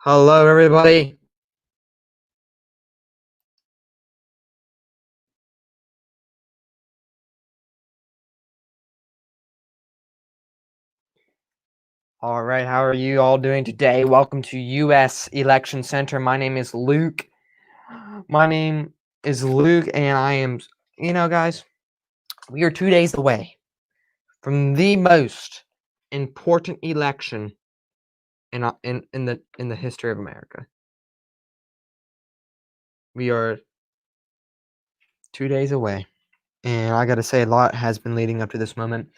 Hello, everybody. All right, how are you all doing today? Welcome to U.S. Election Center. My name is Luke. And I am, guys, we are 2 days away from the most important election in the history of America. We are 2 days away, and I got to say, a lot has been leading up to this moment.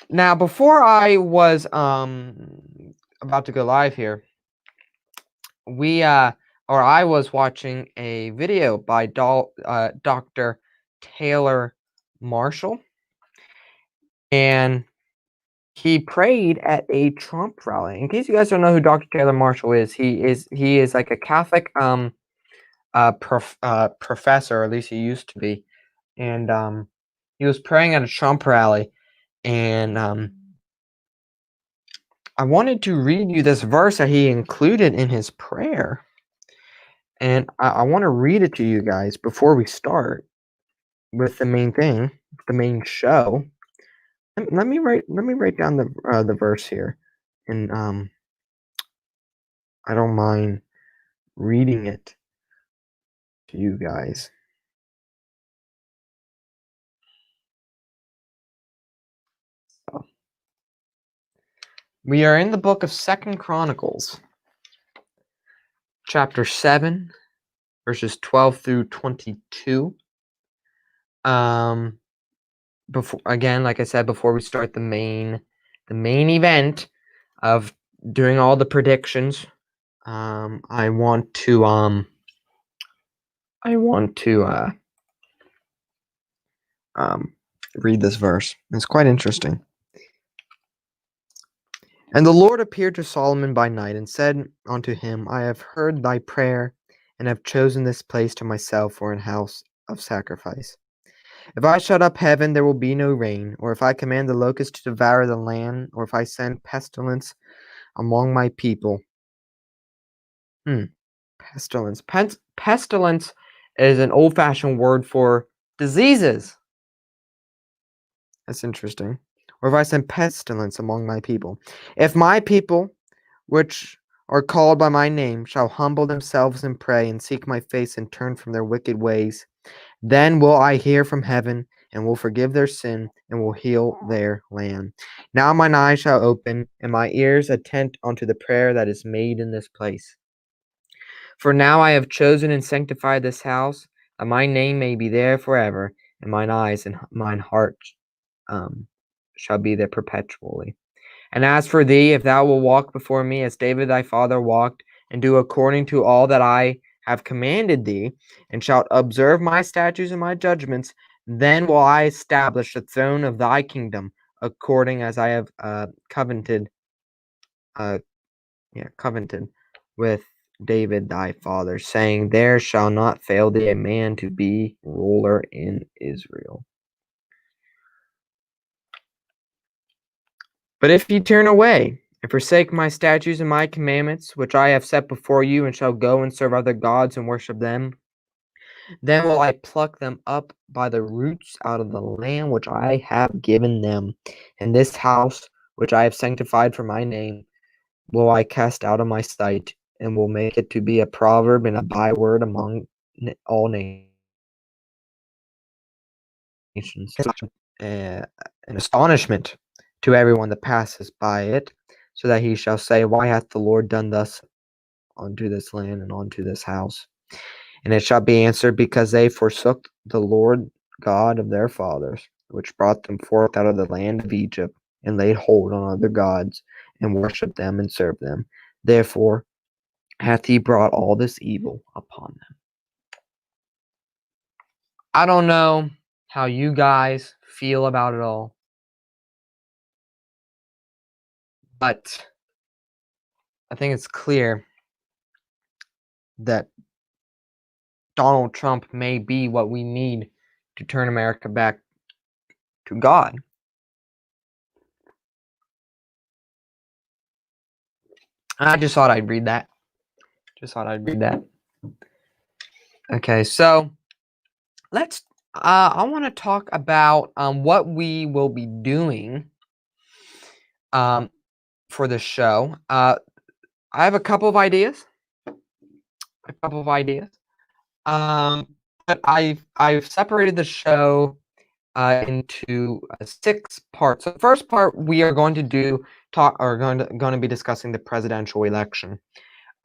Now, before I was about to go live here, I was watching a video by Dr. Taylor Marshall, and he prayed at a Trump rally. In case you guys don't know who Dr. Taylor Marshall is, he is like a Catholic professor, or at least he used to be, and he was praying at a Trump rally, and I wanted to read you this verse that he included in his prayer. And I want to read it to you guys before we start with the main thing, the main show. Let me write down the verse here, and I don't mind reading it to you guys. So, we are in the book of 2 Chronicles, chapter 7, verses 12 through 22. Before, again, like I said, before we start the main event of doing all the predictions, I want to read this verse. It's quite interesting. And the Lord appeared to Solomon by night and said unto him, I have heard thy prayer, and have chosen this place to myself for an house of sacrifice. If I shut up heaven, there will be no rain, or if I command the locust to devour the land, or if I send pestilence among my people. Pestilence. Pestilence is an old-fashioned word for diseases. That's interesting. Or if I send pestilence among my people. If my people, which are called by my name, shall humble themselves and pray, and seek my face, and turn from their wicked ways, then will I hear from heaven, and will forgive their sin, and will heal their land. Now mine eyes shall open, and my ears attend unto the prayer that is made in this place. For now I have chosen and sanctified this house, that my name may be there forever, and mine eyes and mine heart shall be there perpetually. And as for thee, if thou wilt walk before me as David thy father walked, and do according to all that I have commanded thee, and shalt observe my statutes and my judgments, then will I establish the throne of thy kingdom, according as I have covenanted with David thy father, saying, there shall not fail thee a man to be ruler in Israel. But if ye turn away, and forsake my statutes and my commandments, which I have set before you, and shall go and serve other gods and worship them, then will I pluck them up by the roots out of the land which I have given them. And this house, which I have sanctified for my name, will I cast out of my sight, and will make it to be a proverb and a byword among all nations. An astonishment to everyone that passes by it, so that he shall say, why hath the Lord done thus unto this land and unto this house? And it shall be answered, because they forsook the Lord God of their fathers, which brought them forth out of the land of Egypt, and laid hold on other gods, and worshipped them and served them. Therefore hath he brought all this evil upon them. I don't know how you guys feel about it all, but I think it's clear that Donald Trump may be what we need to turn America back to God. I just thought I'd read that. Just thought I'd read that. Okay, so let's. I want to talk about what we will be doing for the show. I have a couple of ideas. But I've separated the show into 6 parts. So the first part we are going to going to be discussing the presidential election.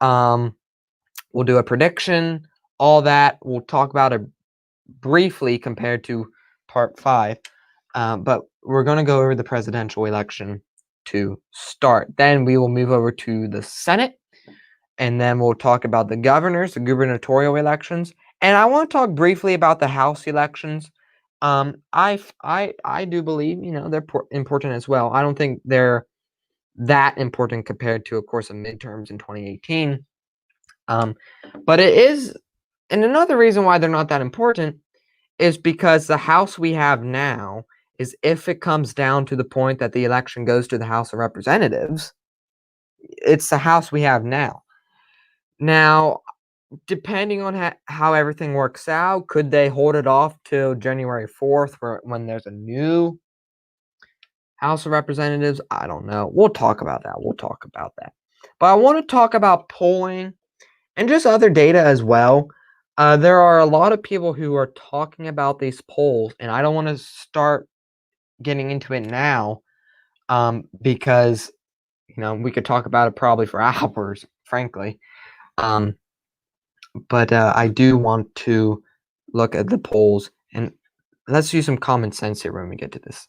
We'll do a prediction, all that. We'll talk about it briefly compared to part 5. But we're going to go over the presidential election to start. Then we will move over to the Senate, and then we'll talk about the governors, the gubernatorial elections, and I want to talk briefly about the House elections. I do believe, they're important as well. I don't think they're that important compared to, of course, the midterms in 2018. But it is, and another reason why they're not that important is because the House we have now is, if it comes down to the point that the election goes to the House of Representatives, it's the House we have now. Now, depending on how everything works out, could they hold it off till January 4th when there's a new House of Representatives? I don't know. We'll talk about that. But I want to talk about polling and just other data as well. There are a lot of people who are talking about these polls, and I don't want to start getting into it now because, we could talk about it probably for hours, frankly. But I do want to look at the polls, and let's use some common sense here when we get to this.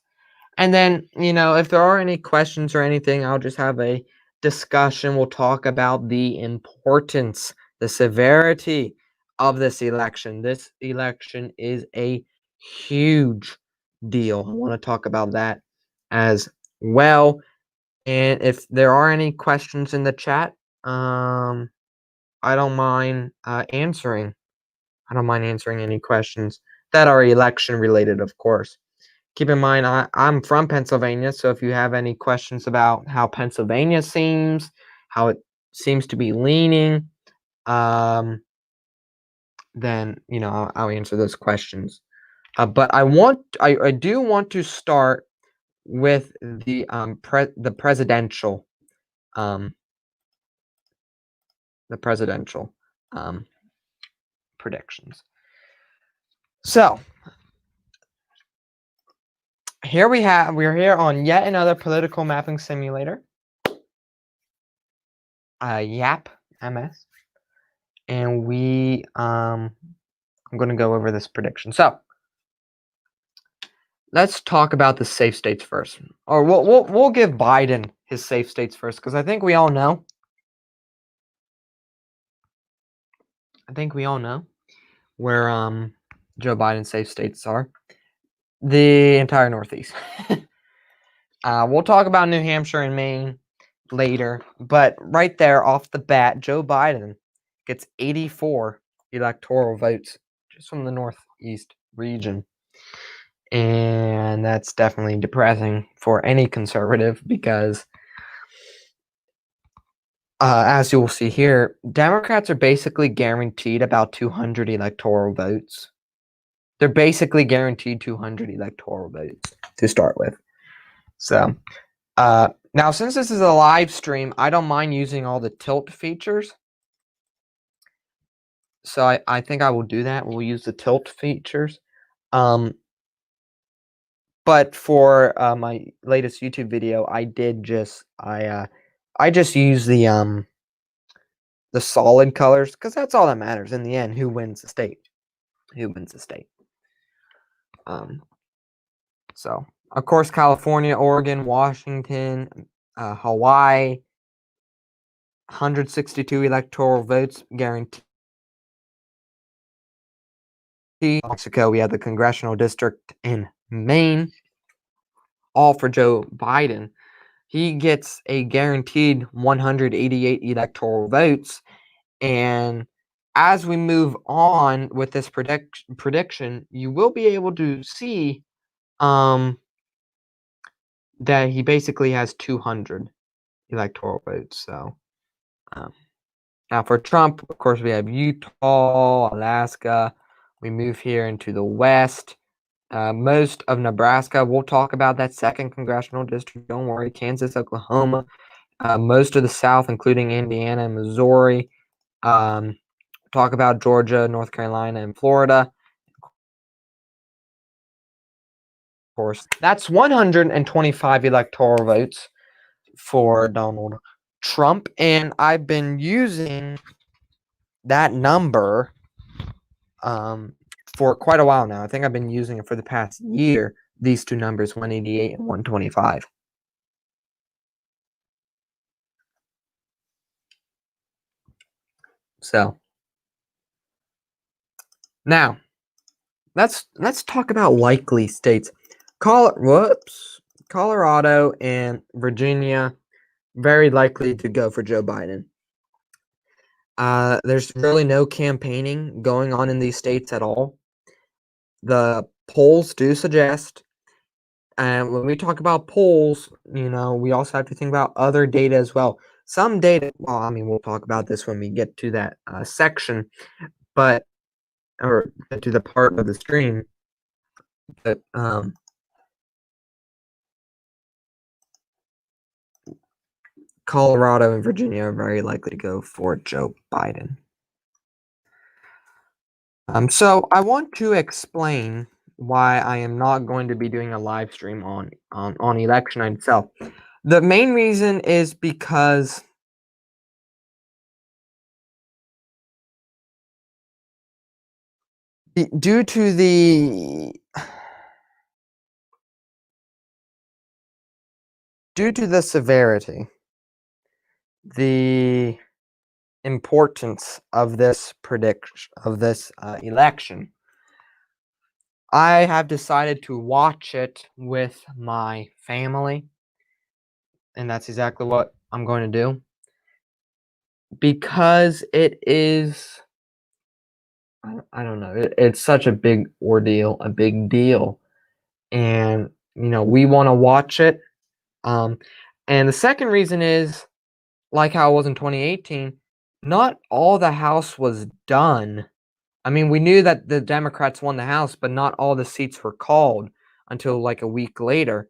And then, if there are any questions or anything, I'll just have a discussion. We'll talk about the importance, the severity of this election. This election is a huge deal. I want to talk about that as well. And if there are any questions in the chat, I don't mind answering. I don't mind answering any questions that are election related, of course. Keep in mind, I'm from Pennsylvania, so if you have any questions about how Pennsylvania seems, how it seems to be leaning, then, I'll answer those questions. But I do want to start with the presidential predictions. So here we're here on yet another political mapping simulator, YAP MS, and I'm going to go over this prediction. So let's talk about the safe states first, or we'll give Biden his safe states first, because I think we all know. Where Joe Biden's safe states are. The entire Northeast. We'll talk about New Hampshire and Maine later, but right there off the bat, Joe Biden gets 84 electoral votes just from the Northeast region. And that's definitely depressing for any conservative, because as you will see here, Democrats are basically guaranteed about 200 electoral votes. They're basically guaranteed 200 electoral votes to start with. So, now since this is a live stream, I don't mind using all the tilt features. So I think I will do that. We'll use the tilt features. But for my latest YouTube video, I just use the solid colors, because that's all that matters in the end. Who wins the state? So of course, California, Oregon, Washington, Hawaii, 162 electoral votes guaranteed. Mexico, we have the congressional district in Maine, all for Joe Biden. He gets a guaranteed 188 electoral votes. And as we move on with this prediction, you will be able to see that he basically has 200 electoral votes. So Now for Trump, of course, we have Utah, Alaska. We move here into the West. Most of Nebraska, we'll talk about that 2nd congressional district. Don't worry. Kansas, Oklahoma. Most of the South, including Indiana and Missouri. Talk about Georgia, North Carolina, and Florida. Of course, that's 125 electoral votes for Donald Trump, and I've been using that number for quite a while now. I think I've been using it for the past year, these two numbers, 188 and 125. So now let's talk about likely states. Colorado and Virginia, very likely to go for Joe Biden. There's really no campaigning going on in these states at all. The polls do suggest, and when we talk about polls, we also have to think about other data as well. Some data, well, I mean, we'll talk about this when we get to that section, or to the part of the stream, but Colorado and Virginia are very likely to go for Joe Biden. So I want to explain why I am not going to be doing a live stream on election night itself. The main reason is because due to the severity, the importance of this election, I have decided to watch it with my family, and that's exactly what I'm going to do, because it is, I don't know, it's such a big ordeal, a big deal, and we want to watch it. And the second reason is, like how it was in 2018, not all the House was done. I mean, we knew that the Democrats won the House, but not all the seats were called until like a week later.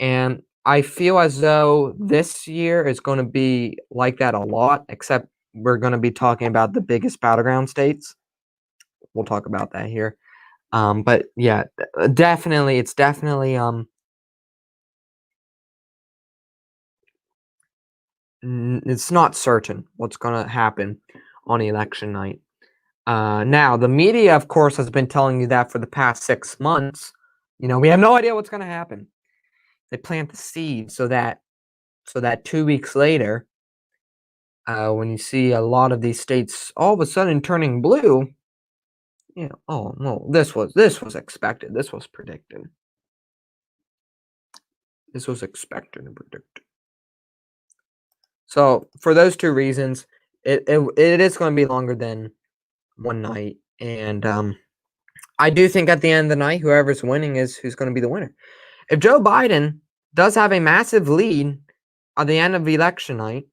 And I feel as though this year is going to be like that a lot, except we're going to be talking about the biggest battleground states. We'll talk about that here. But yeah, definitely, it's definitely it's not certain what's going to happen on election night. Now, the media, of course, has been telling you that for the past 6 months. We have no idea what's going to happen. They plant the seed so that 2 weeks later, when you see a lot of these states all of a sudden turning blue, oh no, this was expected. This was predicted. This was expected and predicted. So for those two reasons, it is going to be longer than one night, and I do think at the end of the night, whoever's winning is who's going to be the winner. If Joe Biden does have a massive lead at the end of election night,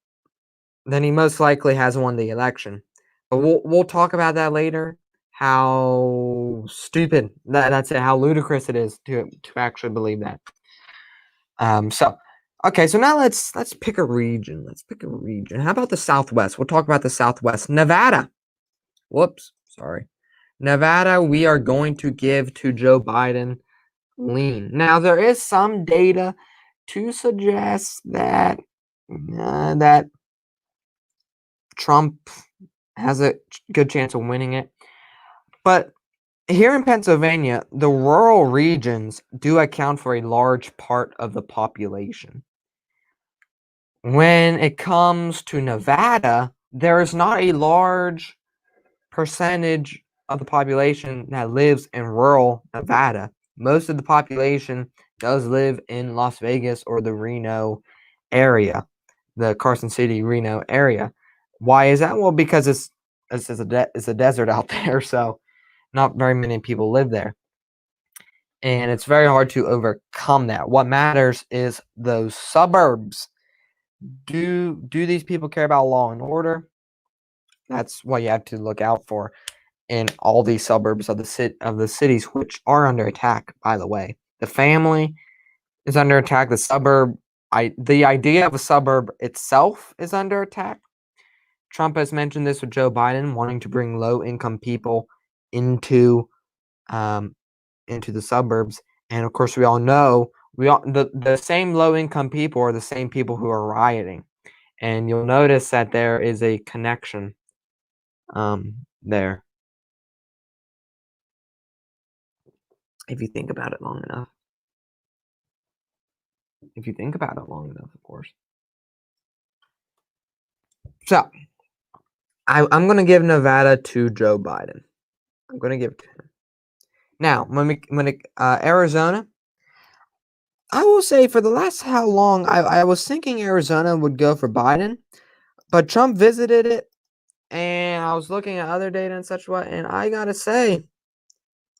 then he most likely has won the election. But we'll talk about that later. How stupid that's it. How ludicrous it is to actually believe that. So okay, so now let's pick a region. Let's pick a region. How about the Southwest? We'll talk about the Southwest. Nevada. Whoops, sorry. Nevada, we are going to give to Joe Biden lean. Now, there is some data to suggest that that Trump has a good chance of winning it. But here in Pennsylvania, the rural regions do account for a large part of the population. When it comes to Nevada, there is not a large percentage of the population that lives in rural Nevada. Most of the population does live in Las Vegas or the Reno area, the Carson City, Reno area. Why is that? Well, because it's a desert out there, so not very many people live there. And it's very hard to overcome that. What matters is those suburbs. Do these people care about law and order? That's what you have to look out for in all these suburbs of the cities, which are under attack, by the way. The family is under attack. The suburb, the idea of a suburb itself is under attack. Trump has mentioned this with Joe Biden, wanting to bring low-income people into the suburbs. And of course, we all know the same low-income people are the same people who are rioting. And you'll notice that there is a connection there, if you think about it long enough. If you think about it long enough, of course. So, I'm going to give Nevada to Joe Biden. I'm going to give it to him. Now, Arizona, I will say for the last how long, I was thinking Arizona would go for Biden, but Trump visited it, and I was looking at other data and such what, and I got to say,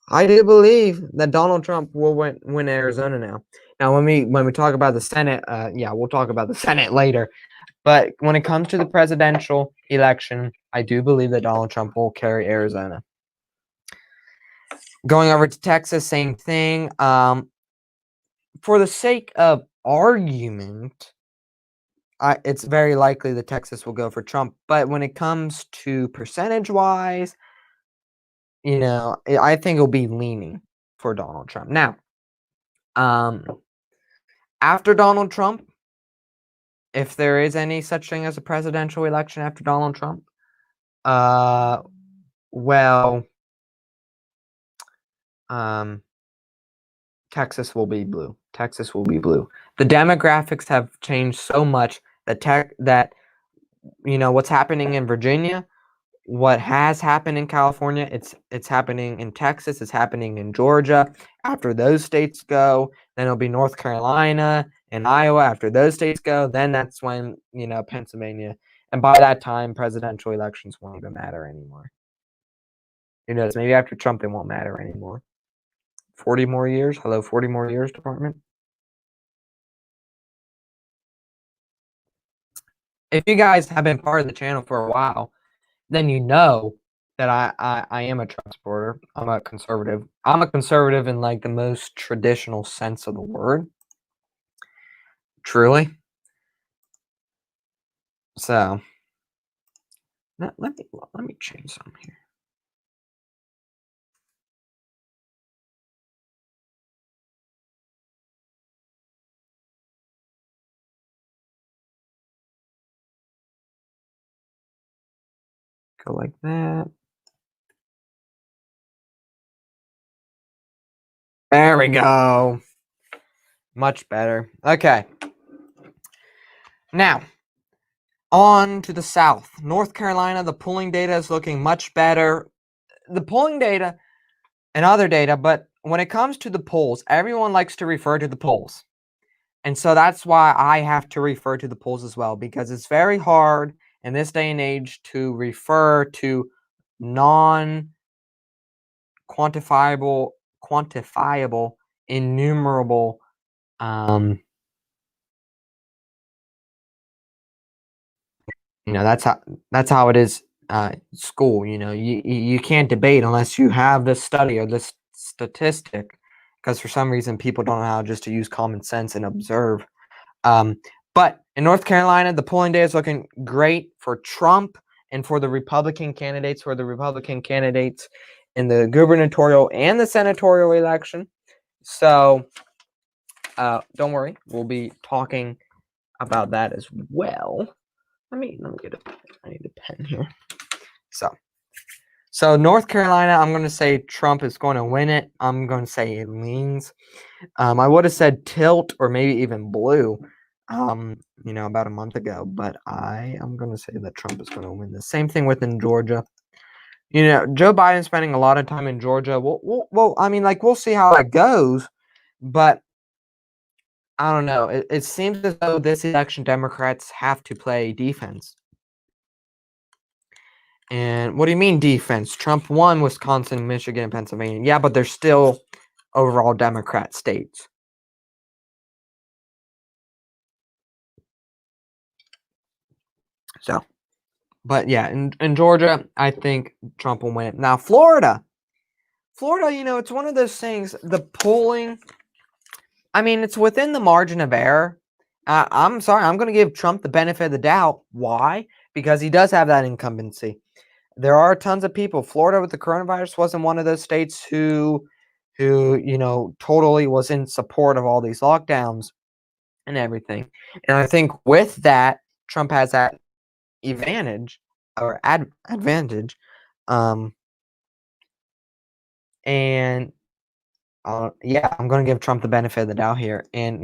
I do believe that Donald Trump will win Arizona now. Now, when we talk about the Senate, yeah, we'll talk about the Senate later. But when it comes to the presidential election, I do believe that Donald Trump will carry Arizona. Going over to Texas, same thing. For the sake of argument, it's very likely that Texas will go for Trump. But when it comes to percentage-wise, I think it'll be leaning for Donald Trump. Now, after Donald Trump, if there is any such thing as a presidential election after Donald Trump, Texas will be blue. Texas will be blue. The demographics have changed so much that what's happening in Virginia, what has happened in California, it's happening in Texas, it's happening in Georgia. After those states go, then it'll be North Carolina and Iowa. After those states go, then that's when, Pennsylvania. And by that time, presidential elections won't even matter anymore. Who knows? Maybe after Trump, they won't matter anymore. 40 more years? Hello, 40 more years, department? If you guys have been part of the channel for a while, then you know that I am a Trump supporter. I'm a conservative. I'm a conservative in like the most traditional sense of the word. Truly. So let me change some here. Go like that. There we go. Much better. Okay. Now, on to the South. North Carolina, the polling data is looking much better. The polling data and other data, but when it comes to the polls, everyone likes to refer to the polls. And so that's why I have to refer to the polls as well, because it's very hard in this day and age to refer to non-quantifiable, innumerable that's how it is school. You can't debate unless you have this study or this statistic, because for some reason people don't know how just to use common sense and observe. But in North Carolina, the polling day is looking great for Trump and for the Republican candidates, in the gubernatorial and the senatorial election. So don't worry, we'll be talking about that as well. Let me get I need a pen here. So North Carolina, I'm going to say Trump is going to win it. I'm going to say it leans. I would have said tilt or maybe even blue, about a month ago. But I am going to say that Trump is going to win. The same thing within Georgia. Joe Biden's spending a lot of time in Georgia. We'll see how that goes. But I don't know. It seems as though this election Democrats have to play defense. And what do you mean defense? Trump won Wisconsin, Michigan, and Pennsylvania. Yeah, but they're still overall Democrat states. So, But yeah, in Georgia, I think Trump will win it. Now, Florida, it's one of those things. The polling, I mean, it's within the margin of error. I'm sorry, I'm going to give Trump the benefit of the doubt. Why? Because he does have that incumbency. There are tons of people. Florida with the coronavirus wasn't one of those states who totally was in support of all these lockdowns and everything. And I think with that, Trump has that advantage or advantage. And yeah, I'm going to give Trump the benefit of the doubt here. And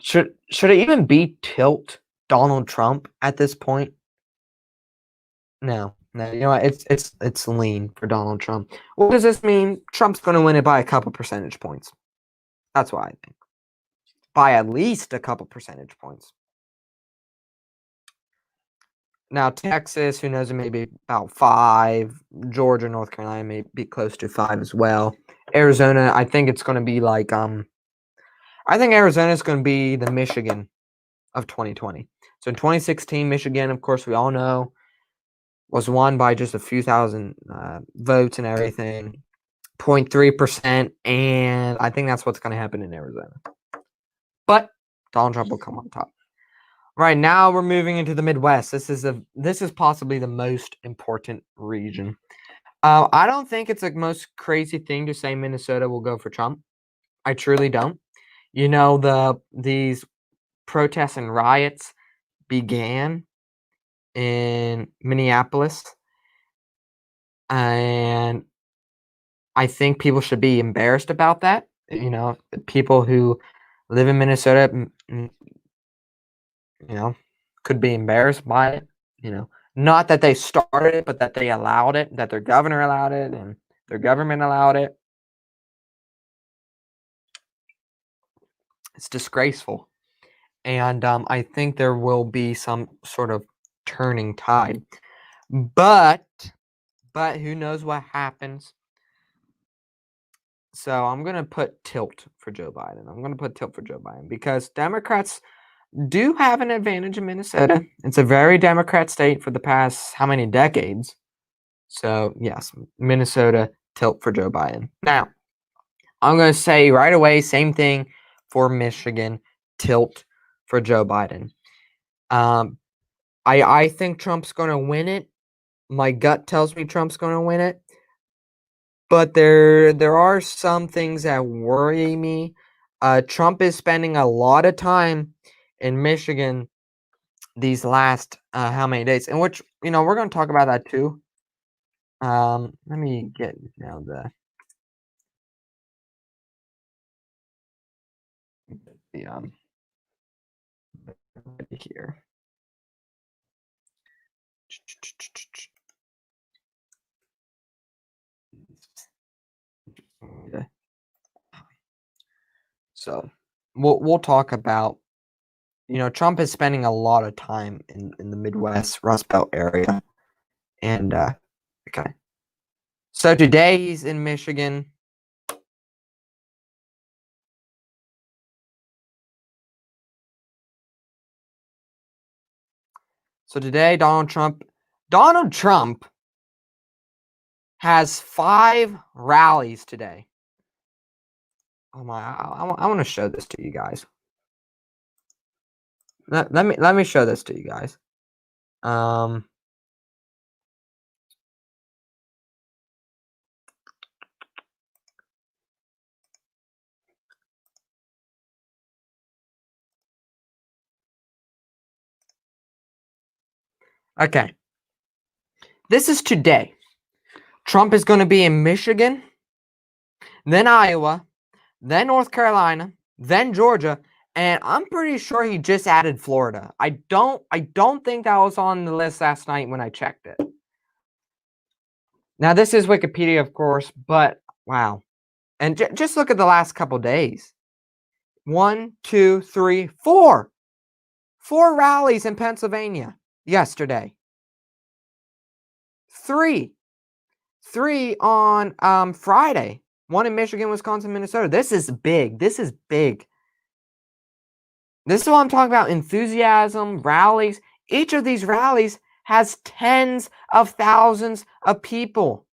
should it even be tilt Donald Trump at this point? No, you know what? It's lean for Donald Trump. What does this mean? Trump's going to win it by a couple percentage points. That's what I think. By at least a couple percentage points. Now, Texas, who knows, it may be about 5. Georgia, North Carolina may be close to 5 as well. Arizona, I think it's going to be like, I think Arizona is going to be the Michigan of 2020. So in 2016, Michigan, of course, we all know, was won by just a few thousand votes and everything, 0.3%, and I think that's what's going to happen in Arizona. But Donald Trump will come on top. Right now, we're moving into the Midwest. This is possibly the most important region. I don't think it's the most crazy thing to say Minnesota will go for Trump. I truly don't. These protests and riots began in Minneapolis, and I think people should be embarrassed about that. People who live in Minnesota, could be embarrassed by it. Not that they started it, but that they allowed it, that their governor allowed it, and their government allowed it. It's disgraceful. And I think there will be some sort of turning tide. But who knows what happens. So I'm going to put tilt for Joe Biden. Because Democrats do have an advantage in Minnesota. It's a very Democrat state for the past how many decades? So, yes, Minnesota, tilt for Joe Biden. Now, I'm going to say right away, same thing for Michigan, tilt for Joe Biden. I think Trump's going to win it. My gut tells me Trump's going to win it. But there are some things that worry me. Trump is spending a lot of time in Michigan these last how many days, in which we're going to talk about that too. Let me get now the here. Okay. So we'll talk about Trump is spending a lot of time in the Midwest Rust Belt area, and okay. So today he's in Michigan. So today Donald Trump has 5 rallies today. Oh my! I want to show this to you guys. Let me show this to you guys. Okay. This is today. Trump is going to be in Michigan, then Iowa, then North Carolina, then Georgia, and I'm pretty sure he just added Florida. I don't think that was on the list last night when I checked it. Now, this is Wikipedia, of course, but wow. And just look at the last couple days. 1, 2, 3, 4. 4 rallies in Pennsylvania yesterday. 3 on Friday. 1 in Michigan, Wisconsin, Minnesota. This is big. This is big. This is what I'm talking about. Enthusiasm, rallies. Each of these rallies has tens of thousands of people.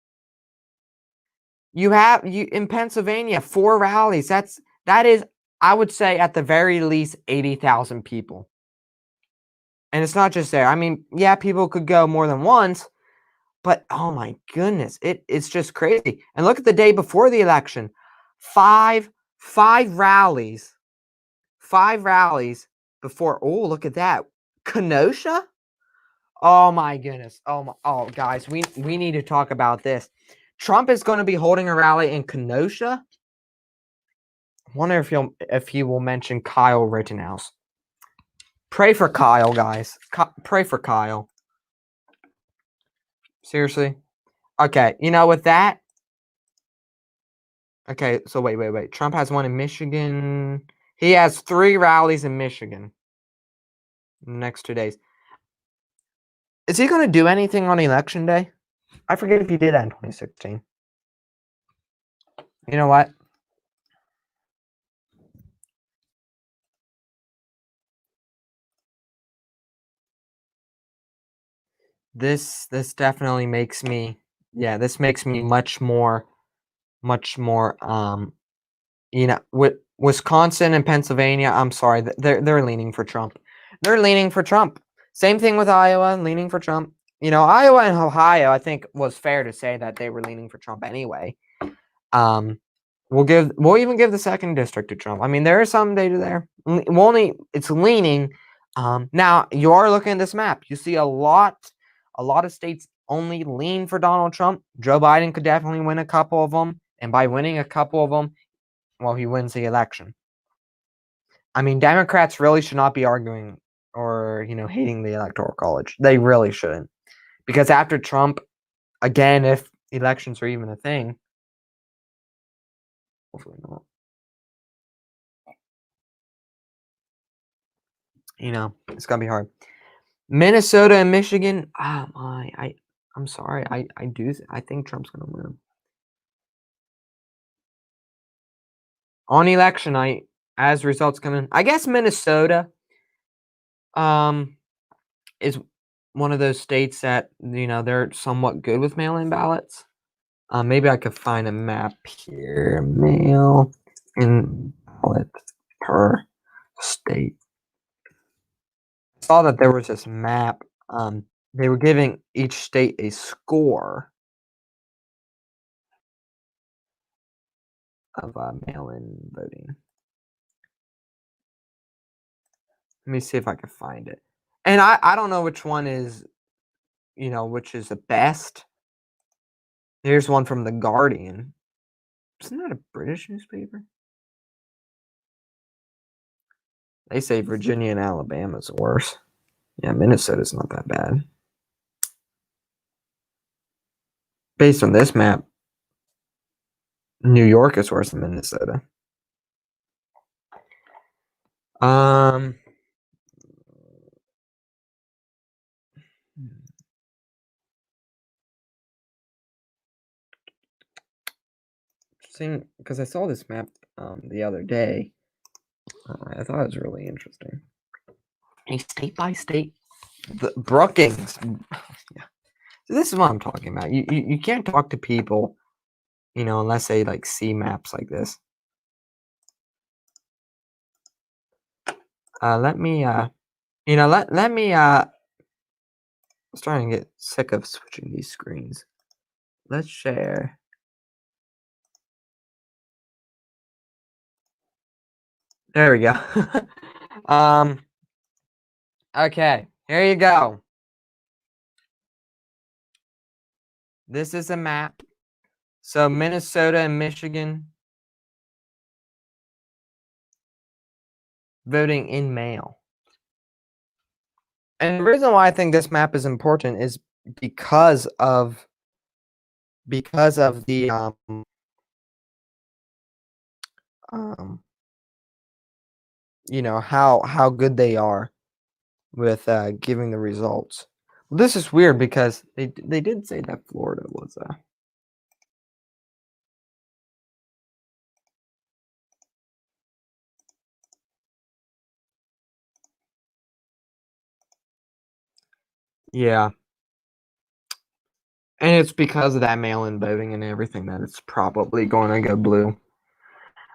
You in Pennsylvania 4 rallies. That is, I would say, at the very least 80,000 people. And it's not just there. I mean, yeah, people could go more than once, but oh my goodness, it's just crazy. And look at the day before the election. Five rallies. 5 rallies before. Oh, look at that. Kenosha? Oh my goodness. Oh guys, we need to talk about this. Trump is going to be holding a rally in Kenosha. I wonder if he will mention Kyle Rittenhouse. Pray for Kyle, guys. Pray for Kyle. Seriously. Okay, with that. Okay, so wait. Trump has one in Michigan. He has 3 rallies in Michigan in the next 2 days. Is he going to do anything on election day? I forget if he did that in 2016. You know what? This definitely makes me, this makes me much more with Wisconsin and Pennsylvania, I'm sorry, they're leaning for Trump. They're leaning for Trump. Same thing with Iowa, leaning for Trump. Iowa and Ohio, I think was fair to say that they were leaning for Trump anyway. We'll even give the 2nd district to Trump. I mean, there is some data there. It's leaning. Now you are looking at this map. You see a lot of states only lean for Donald Trump. Joe Biden could definitely win a couple of them, and by winning a couple of them, well, he wins the election. I mean, Democrats really should not be arguing or hating the Electoral College. They really shouldn't, because after Trump, again, if elections are even a thing. Hopefully not. It's gonna be hard. Minnesota and Michigan. I'm sorry. I think Trump's gonna win on election night as results come in. I guess Minnesota is one of those states that they're somewhat good with mail-in ballots. Maybe I could find a map here. Mail-in ballot per state. I saw that there was this map. They were giving each state a score of mail-in voting. Let me see if I can find it. And I don't know which one is, which is the best. Here's one from The Guardian. Isn't that a British newspaper? They say Virginia and Alabama's worse. Yeah, Minnesota's not that bad. Based on this map, New York is worse than Minnesota. Interesting, because I saw this map the other day. I thought it was really interesting. A state by state, the Brookings. Yeah. So this is what I'm talking about. You can't talk to people, unless they see maps like this. Let me I was starting to get sick of switching these screens. Let's share. There we go. Okay, here you go. This is a map. So Minnesota and Michigan voting in mail. And the reason why I think this map is important is because of the how good they are with giving the results. Well, this is weird because they did say that Florida was yeah. And it's because of that mail-in voting and everything that it's probably going to go blue.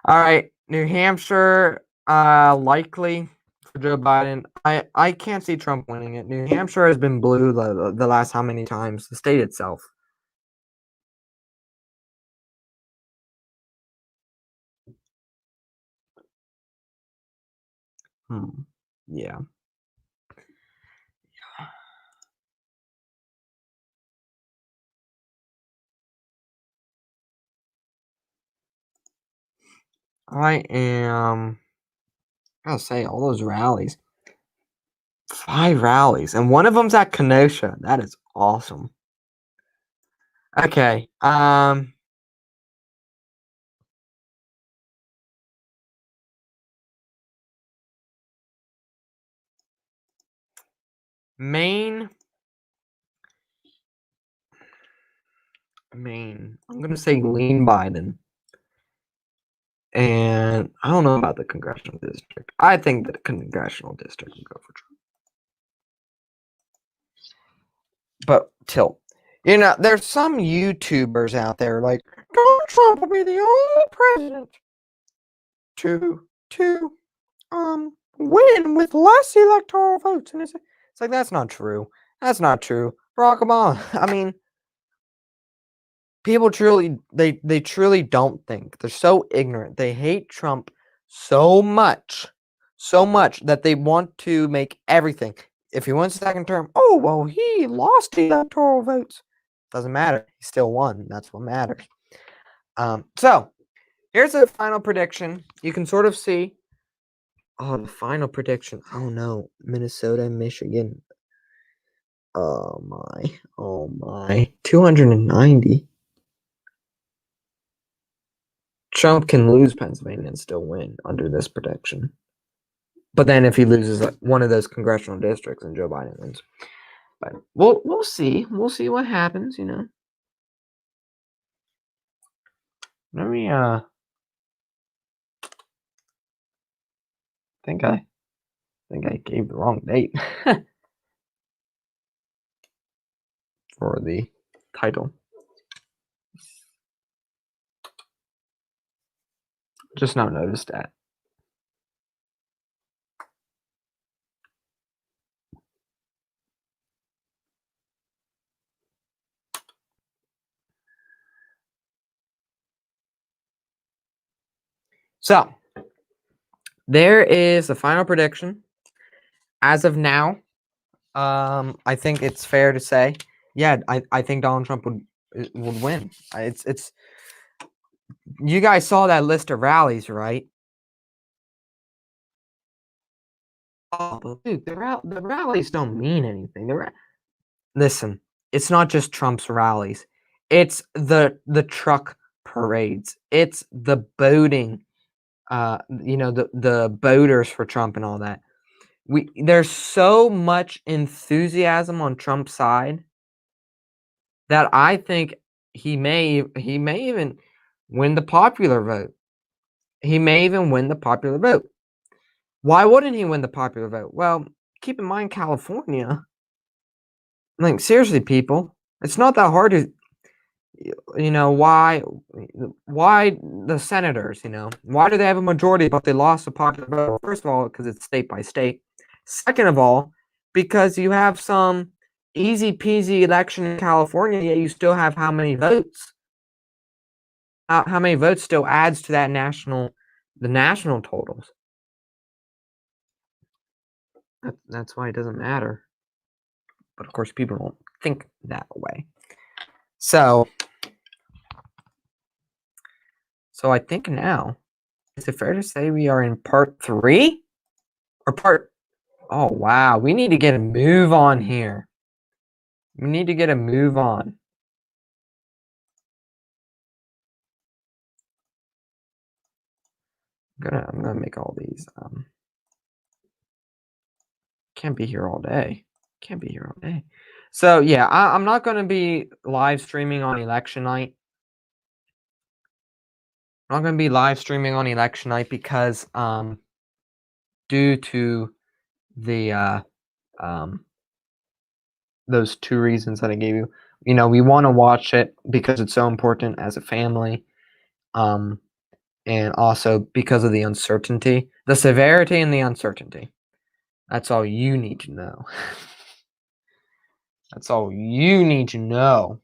All right, New Hampshire, likely for Joe Biden. I can't see Trump winning it. New Hampshire has been blue the last how many times? The state itself. Yeah. I gotta say, all those rallies. 5 rallies, and one of them's at Kenosha. That is awesome. Okay, Maine. I'm gonna say lean Biden. And I don't know about the congressional district. I think that the congressional district will go for Trump. But tilt. You know, there's some YouTubers out there like, Donald Trump will be the only president to win with less electoral votes. And it's like, that's not true. That's not true. Barack Obama. I mean, people truly they truly don't think. They're so ignorant. They hate Trump so much that they want to make everything. If he wins a second term, oh well, he lost electoral votes. Doesn't matter. He still won. That's what matters. So here's the final prediction. You can sort of see. Oh, the final prediction. Oh no, Minnesota, Michigan. Oh my. 290. Trump can lose Pennsylvania and still win under this prediction. But then if he loses one of those congressional districts and Joe Biden wins. But we'll see. We'll see what happens, you know. Let me think I gave the wrong date for the title. Just now noticed that. So there is the final prediction. As of now, I think it's fair to say, yeah, I think Donald Trump would win. It's you guys saw that list of rallies, right? Oh, dude, the rallies don't mean anything. Listen, it's not just Trump's rallies. It's the truck parades. It's the boating. You know, the boaters for Trump and all that. There's so much enthusiasm on Trump's side that I think he may even win the popular vote. He may even win the popular vote. Why wouldn't he win the popular vote? Well, keep in mind California. Like, seriously, people, it's not that hard to, you know, why the senators, you know, why do they have a majority but they lost the popular vote? First of all, because it's state by state. Second of all, because you have some easy peasy election in California, yet you still have how many votes? How many votes still adds to that the national totals? That's why it doesn't matter. But of course, people don't think that way. So I think now, is it fair to say we are in part 3? Or part... Oh, wow. We need to get a move on here. We need to get a move on. I'm gonna make all these. Can't be here all day. Can't be here all day. So yeah, I'm not gonna be live streaming on election night. I'm not gonna be live streaming on election night because due to the those 2 reasons that I gave you. You know, we want to watch it because it's so important as a family. And also because of the uncertainty, the severity and the uncertainty. That's all you need to know. That's all you need to know.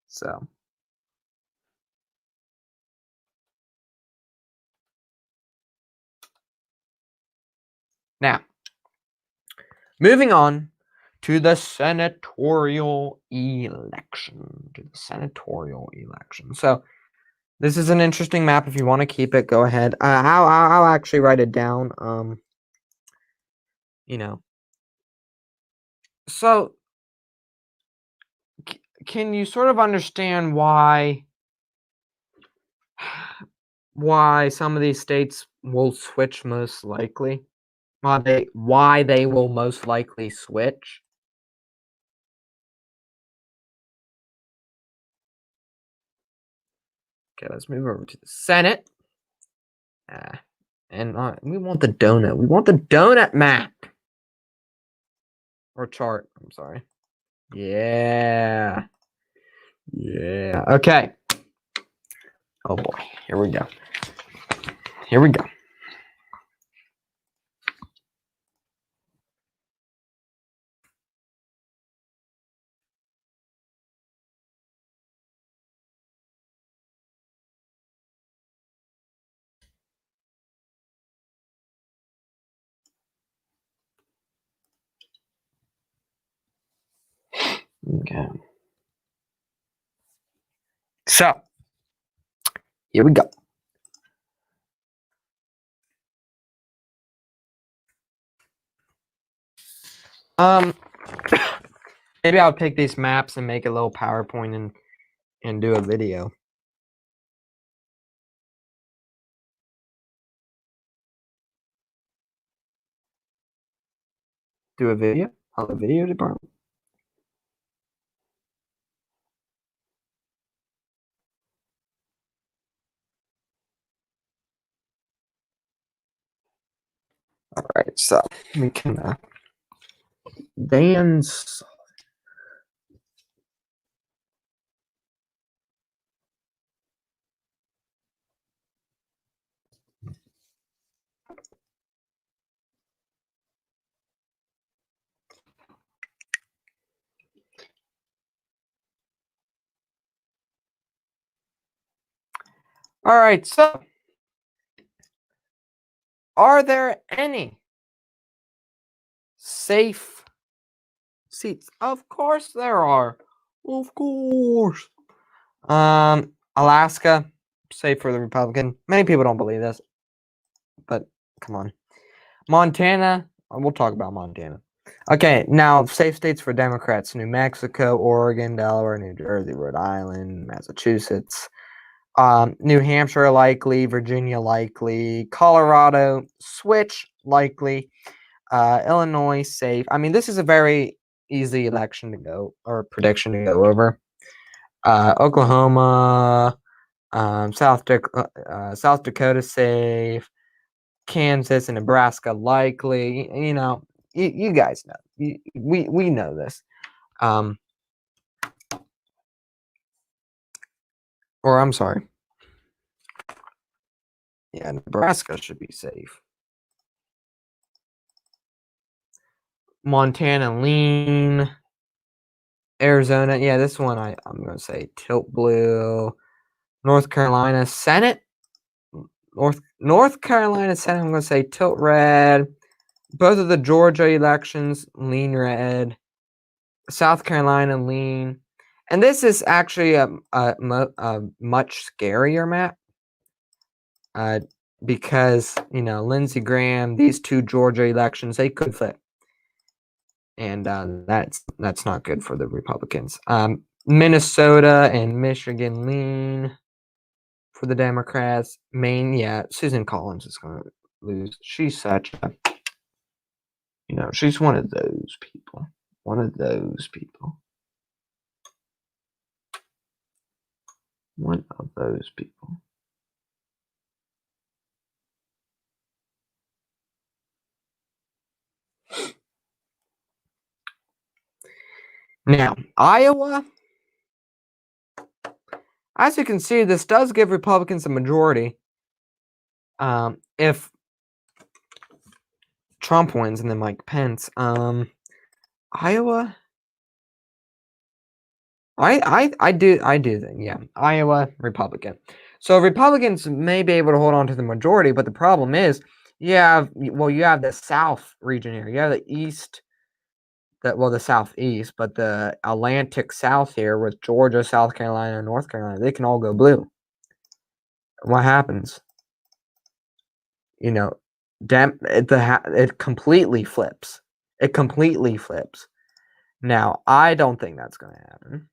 So. Now, moving on to the senatorial election. So, this is an interesting map. If you want to keep it, go ahead. I'll actually write it down. You know. So, can you sort of understand why some of these states will switch most likely? Why they will most likely switch? Okay, let's move over to the Senate. And we want the donut. We want the donut map. Or chart. I'm sorry. Yeah. Yeah. Okay. Oh boy. Here we go. Here we go. Okay. So, here we go. Maybe I'll take these maps and make a little PowerPoint and do a video. Do a video? On the video department? Alright, so we can dance. Alright, so are there any safe seats? Of course there are. Of course. Alaska, safe for the Republican. Many people don't believe this, but come on. Montana, we'll talk about Montana. Okay, now safe states for Democrats: New Mexico, Oregon, Delaware, New Jersey, Rhode Island, Massachusetts. New Hampshire likely, Virginia likely, Colorado switch likely, Illinois safe. I mean, this is a very easy election to go, or prediction to go over. Oklahoma, South Dakota safe, Kansas and Nebraska likely. You know, you guys know. We know this. Or I'm sorry. Yeah, Nebraska should be safe. Montana lean. Arizona, yeah, this one I'm gonna say tilt blue. North Carolina Senate. North Carolina Senate, I'm gonna say tilt red. Both of the Georgia elections lean red. South Carolina lean. And this is actually a much scarier map. Because, you know, Lindsey Graham, these two Georgia elections, they could flip. And that's not good for the Republicans. Minnesota and Michigan lean for the Democrats. Maine, yeah, Susan Collins is going to lose. She's such a, you know, she's one of those people. One of those people. One of those people. Now, Iowa, as you can see, this does give Republicans a majority. If Trump wins and then Mike Pence, Iowa, I do think, yeah, Iowa, Republican. So Republicans may be able to hold on to the majority, but the problem is you have the South region here. You have the East, the Southeast, but the Atlantic South here with Georgia, South Carolina, and North Carolina, they can all go blue. What happens? You know, it completely flips. It completely flips. Now, I don't think that's going to happen.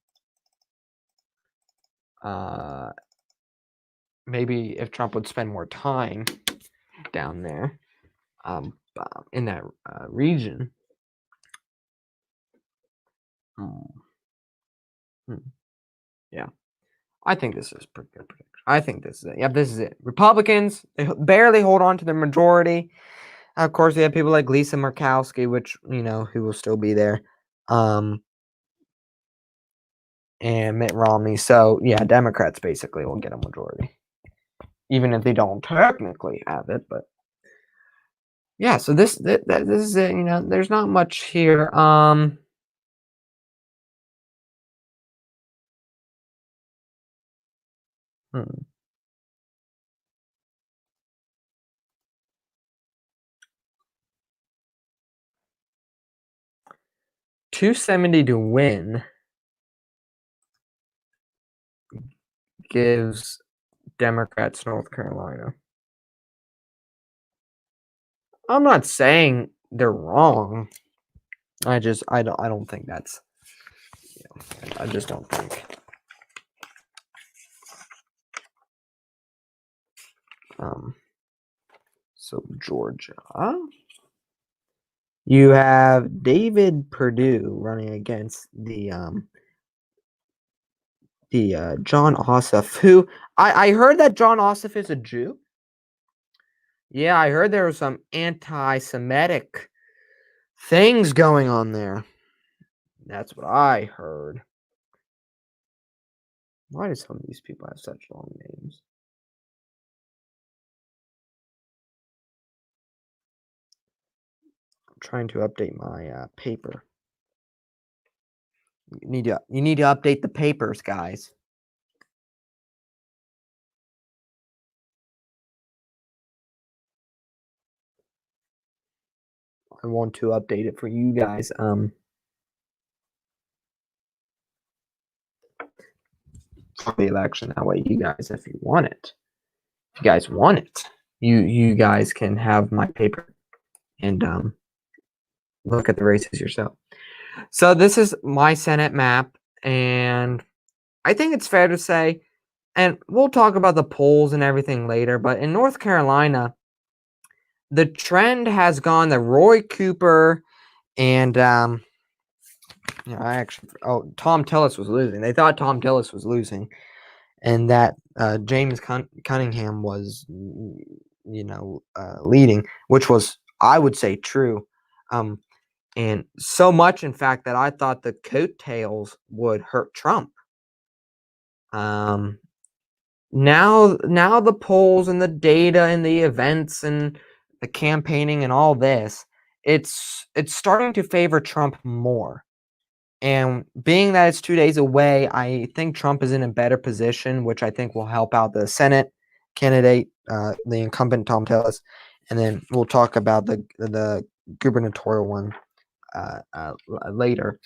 Maybe if Trump would spend more time down there, in that region. Yeah, I think this is pretty good prediction. I think this is it. Yep, this is it. Republicans, they barely hold on to their majority. Of course, we have people like Lisa Murkowski, which, who will still be there. And Mitt Romney. So, yeah, Democrats basically will get a majority. Even if they don't technically have it, but yeah, so this is it, there's not much here. 270 to win gives Democrats North Carolina. I'm not saying they're wrong. I don't think that's, I just don't think. So Georgia, you have David Perdue running against the John Ossoff, who I heard that John Ossoff is a Jew. Yeah, I heard there were some anti-Semitic things going on there. That's what I heard. Why do some of these people have such long names? I'm trying to update my paper. You need to update the papers, guys. I want to update it for you guys. For the election, that way you guys, if you want it, you guys can have my paper and look at the races yourself. So this is my Senate map, and I think it's fair to say, and we'll talk about the polls and everything later, but in North Carolina, the trend has gone that Roy Cooper and Tom Tillis was losing. They thought Tom Tillis was losing, and that James Cunningham was, leading, which was, I would say, true. And so much, in fact, that I thought the coattails would hurt Trump. Now the polls and the data and the events and the campaigning and all this, it's starting to favor Trump more. And being that it's 2 days away, I think Trump is in a better position, which I think will help out the Senate candidate, the incumbent Tom Tillis, and then we'll talk about the gubernatorial one later.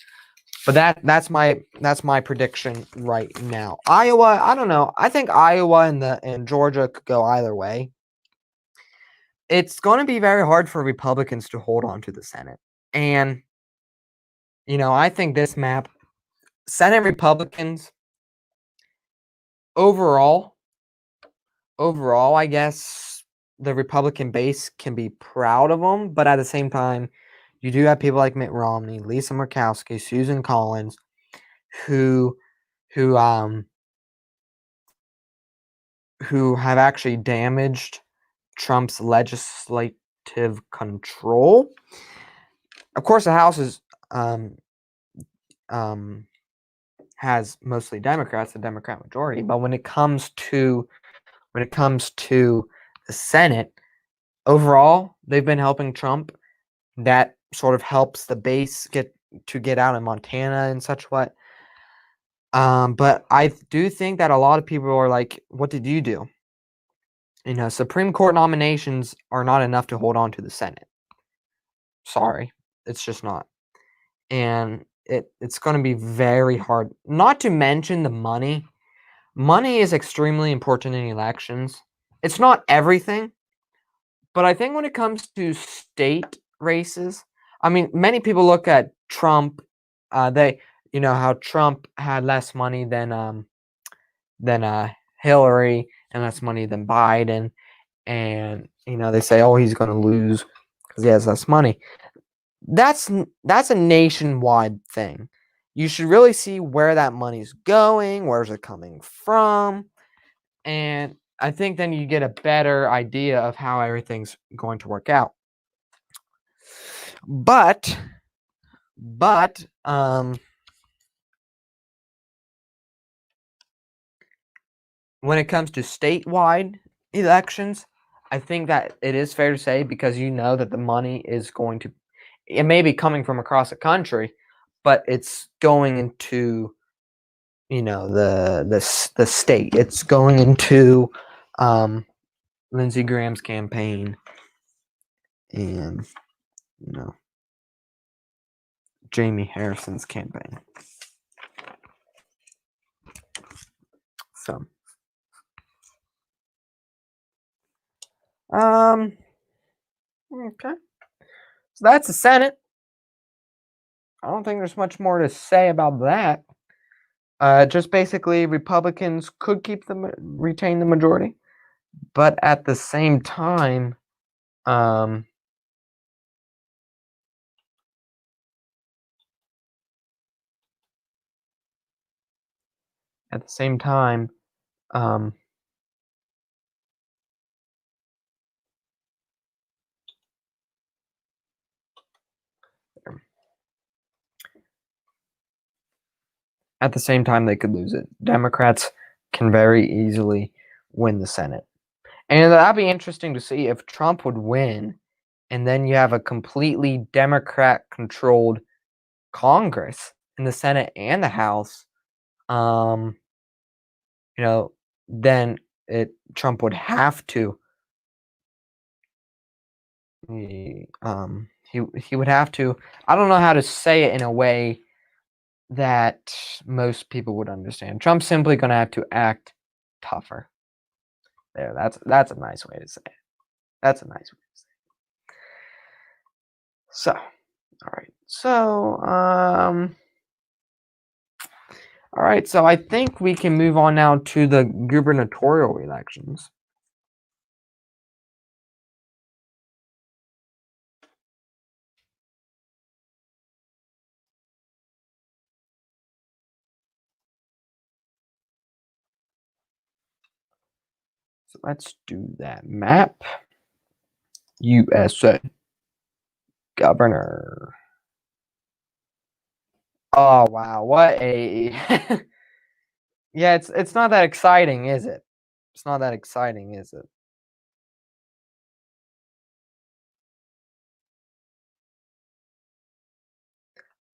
But that's my prediction right now. Iowa, I don't know. I think Iowa and Georgia could go either way. It's going to be very hard for Republicans to hold on to the Senate. And I think this map, Senate Republicans, overall, I guess the Republican base can be proud of them, but at the same time, you do have people like Mitt Romney, Lisa Murkowski, Susan Collins, who have actually damaged Trump's legislative control. Of course, the House is has mostly Democrats, a Democrat majority. But when it comes to the Senate, overall, they've been helping Trump. That sort of helps the base get out in Montana and such what. But I do think that a lot of people are like, what did you do? Supreme Court nominations are not enough to hold on to the Senate. Sorry, it's just not. And it's going to be very hard. Not to mention the money. Money is extremely important in elections. It's not everything, but I think when it comes to state races, I mean, many people look at Trump. How Trump had less money than Hillary and less money than Biden, and they say, oh, he's going to lose because he has less money. That's a nationwide thing. You should really see where that money's going, where's it coming from, and I think then you get a better idea of how everything's going to work out. But when it comes to statewide elections, I think that it is fair to say, because that the money is going to, it may be coming from across the country, but it's going into the state. It's going into Lindsey Graham's campaign and Jamie Harrison's campaign. So okay. So that's the Senate. I don't think there's much more to say about that. Just basically, Republicans could retain the majority, but at the same time, they could lose it. Democrats can very easily win the Senate. And that'd be interesting to see if Trump would win, and then you have a completely Democrat-controlled Congress in the Senate and the House. Then Trump would have to. He would have to. I don't know how to say it in a way that most people would understand. Trump's simply going to have to act tougher. There, that's a nice way to say it. That's a nice way to say it. So, all right. So, all right. So I think we can move on now to the gubernatorial elections. So let's do that map. USA. Governor. Oh wow, what a yeah, it's not that exciting, is it? It's not that exciting, is it?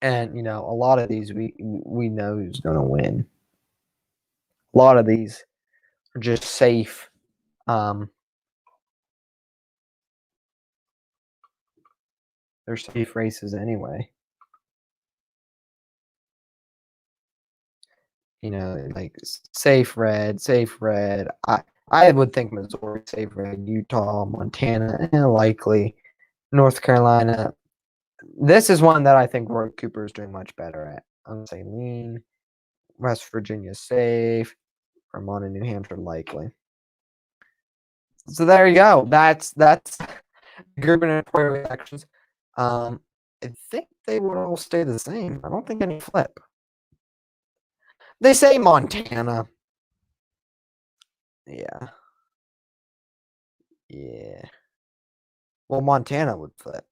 And a lot of these we know who's gonna win. A lot of these are just safe. They're safe races anyway. Like safe red. I would think Missouri, safe red, Utah, Montana, likely North Carolina. This is one that I think Roy Cooper is doing much better at. I'm going to say lean. West Virginia, safe. Vermont and New Hampshire, likely. So there you go. That's gubernatorial elections. I think they would all stay the same. I don't think any flip. They say Montana. Yeah. Yeah. Well, Montana would flip.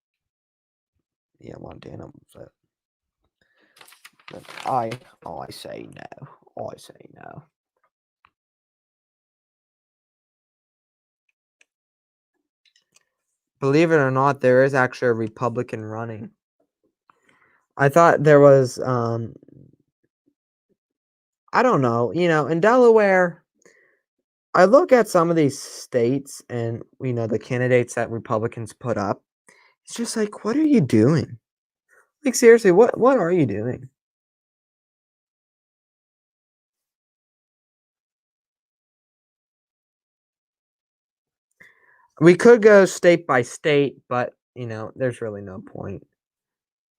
Yeah, Montana would flip. But I say no. I say no. Believe it or not, there is actually a Republican running. I thought there was, I don't know, in Delaware, I look at some of these states and, the candidates that Republicans put up. It's just like, what are you doing? Like, seriously, what are you doing? We could go state by state, but, there's really no point.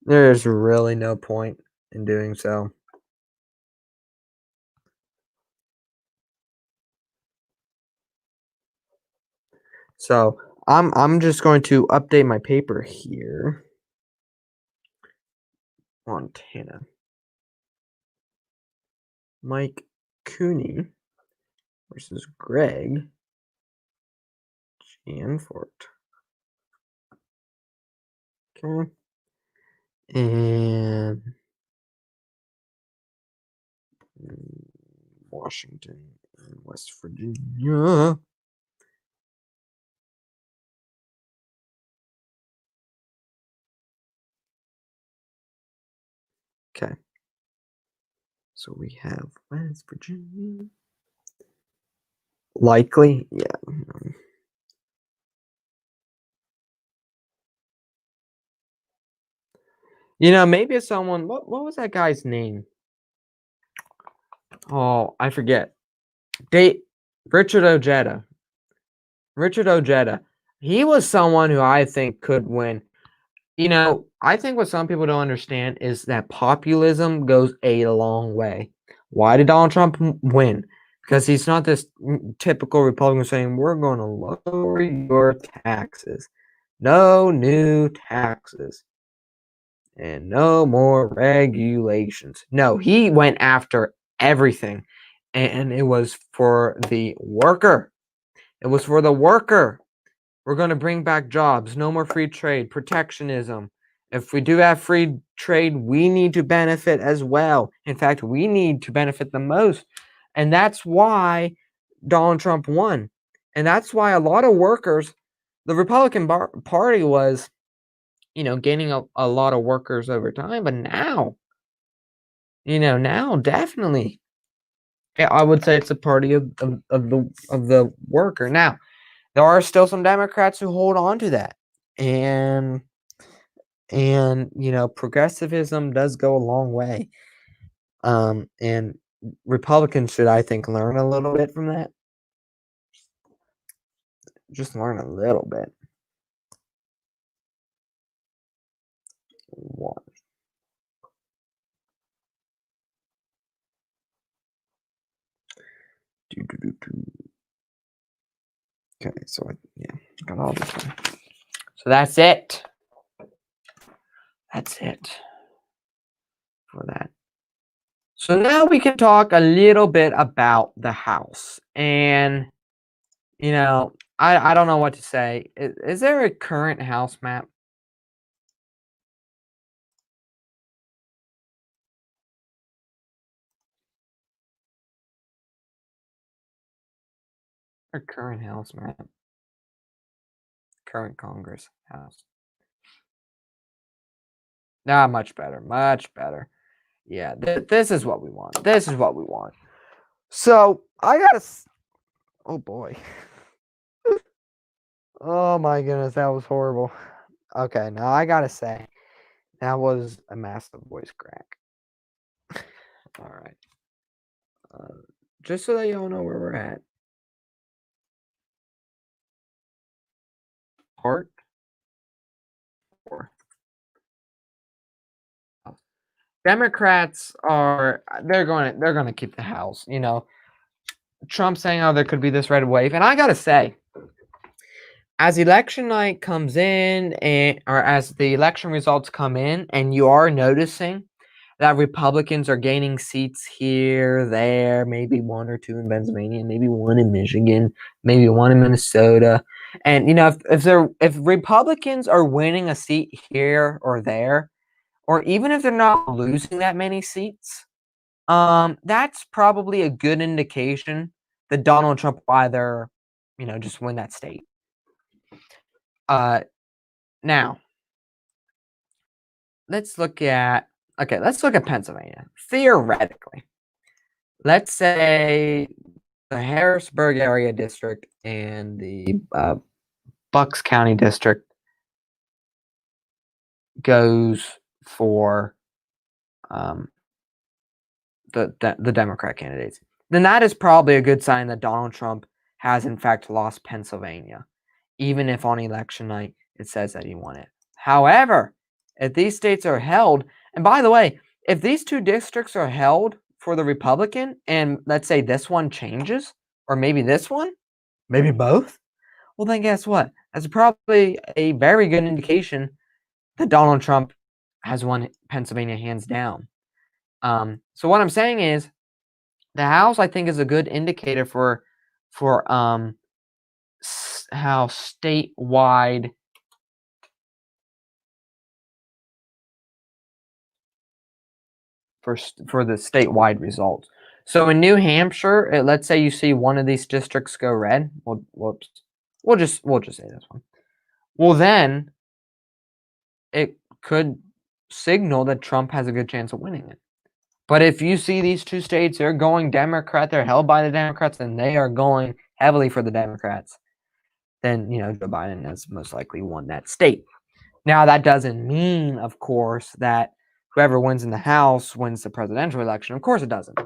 There's really no point in doing so. So I'm just going to update my paper here. Montana. Mike Cooney versus Greg Janfort. Okay. And Washington and West Virginia. Okay. So we have West Virginia. Likely, yeah. Maybe it's someone. What was that guy's name? Oh, I forget. Richard Ojeda. Richard Ojeda. He was someone who I think could win. I think what some people don't understand is that populism goes a long way. Why did Donald Trump win? Because he's not this typical Republican saying, we're going to lower your taxes. No new taxes. And no more regulations. No, he went after everything. And it was for the worker. It was for the worker. We're going to bring back jobs. No more free trade. Protectionism. If we do have free trade, we need to benefit as well. In fact, we need to benefit the most. And that's why Donald Trump won. And that's why a lot of workers, the Republican Party was, gaining a lot of workers over time. But now, now definitely, I would say it's a party of the worker. Now, there are still some Democrats who hold on to that. And progressivism does go a long way. And Republicans should, I think, learn a little bit from that. Just learn a little bit. One. Okay, so got all this one. So that's it. That's it for that. So now we can talk a little bit about the House. And, I don't know what to say. Is there a current House map? Or current House map? Current Congress House. Much better. Much better. Yeah, this is what we want. This is what we want. So, I gotta... Oh, boy. Oh, my goodness. That was horrible. Okay, now I gotta say, that was a massive voice crack. All right. Just so that y'all know where we're at. Part 4. Democrats they're going to keep the House. Trump saying, oh, there could be this red wave. And I got to say, as election night comes in, or as the election results come in, and you are noticing that Republicans are gaining seats here, there, maybe 1 or 2 in Pennsylvania, maybe 1 in Michigan, maybe 1 in Minnesota. And, if Republicans are winning a seat here or there, or even if they're not losing that many seats, that's probably a good indication that Donald Trump will either, just win that state. Now, let's look at Pennsylvania. Theoretically, let's say the Harrisburg area district and the Bucks County district goes for the Democrat candidates. Then that is probably a good sign that Donald Trump has in fact lost Pennsylvania, even if on election night it says that he won it. However, if these states are held, and by the way, if these two districts are held for the Republican, and let's say this one changes, or maybe this one, maybe both, well then guess what? That's probably a very good indication that Donald Trump has won Pennsylvania hands down. So what I'm saying is, the House, I think, is a good indicator for how statewide for the statewide results. So in New Hampshire, let's say you see one of these districts go red. Well, whoops. We'll just say this one. Well, then it could signal that Trump has a good chance of winning it. But if you see these two states, they're going Democrat, they're held by the Democrats, and they are going heavily for the Democrats, then, Joe Biden has most likely won that state. Now, that doesn't mean, of course, that whoever wins in the House wins the presidential election. Of course it doesn't.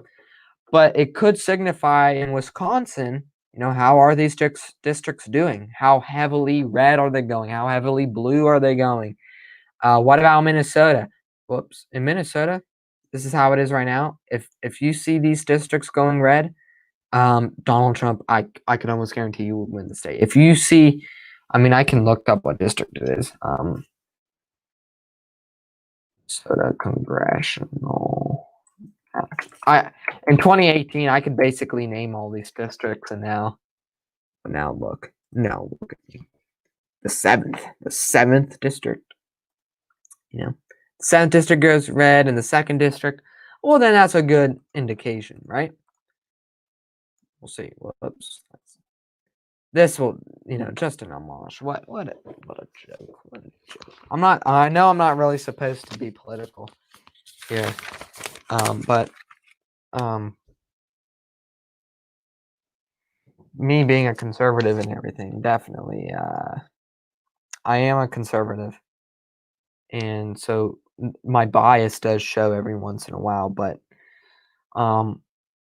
But it could signify in Wisconsin, how are these districts doing? How heavily red are they going? How heavily blue are they going? What about Minnesota? Whoops. In Minnesota, this is how it is right now. If you see these districts going red, Donald Trump, I could almost guarantee you would win the state. If you see, I can look up what district it is. Minnesota congressional. In 2018, I could basically name all these districts, and now look at me. The seventh district. The 7th district goes red, and the 2nd district. Well, then that's a good indication, right? We'll see. Whoops. This will, just an homage. What a joke. What a joke. I know I'm not really supposed to be political here. But me being a conservative and everything, definitely, I am a conservative. And so my bias does show every once in a while, but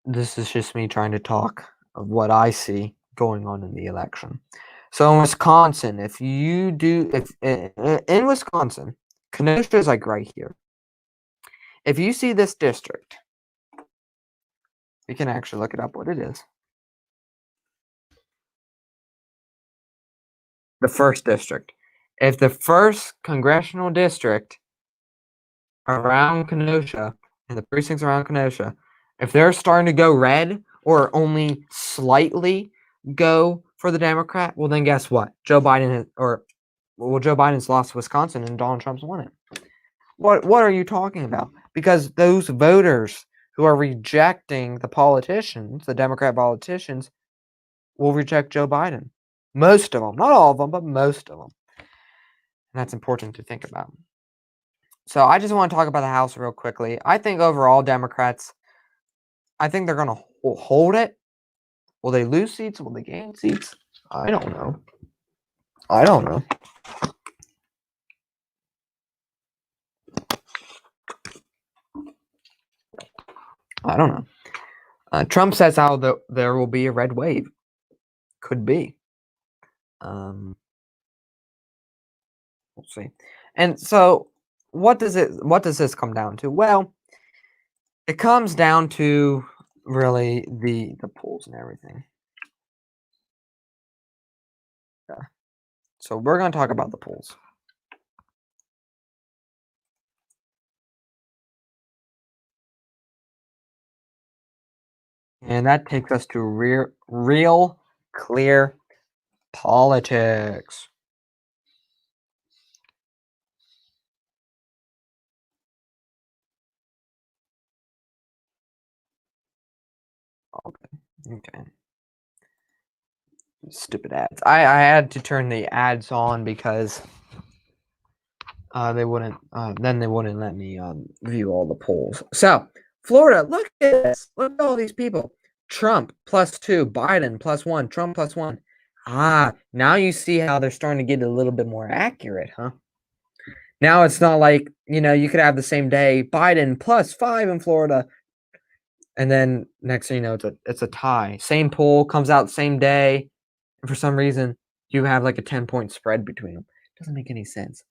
this is just me trying to talk of what I see going on in the election. So in Wisconsin, in Wisconsin, Kenosha is like right here. If you see this district, you can actually look it up what it is. The 1st district. If the 1st congressional district around Kenosha and the precincts around Kenosha, if they're starting to go red or only slightly go for the Democrat, well then guess what? Joe Biden's lost Wisconsin and Donald Trump's won it. What are you talking about? Because those voters who are rejecting the politicians, the Democrat politicians, will reject Joe Biden. Most of them, not all of them, but most of them. And that's important to think about. So I just want to talk about the House real quickly. I think overall Democrats, I think they're going to hold it. Will they lose seats? Will they gain seats? I don't know. I don't know. Trump says how there will be a red wave. Could be. We'll see. And so what does this come down to? Well, it comes down to really the polls and everything. Yeah. So we're going to talk about the polls. And that takes us to real clear politics. Okay. Stupid ads. I had to turn the ads on because they wouldn't. Then they wouldn't let me view all the polls. So Florida, look at this. Look at all these people. Trump +2, Biden +1, Trump +1. Now you see how they're starting to get a little bit more accurate, huh? Now it's not like, you could have the same day Biden +5 in Florida, and then next thing you know, it's a tie. Same poll comes out same day, and for some reason you have like a 10-point spread between them. Doesn't make any sense.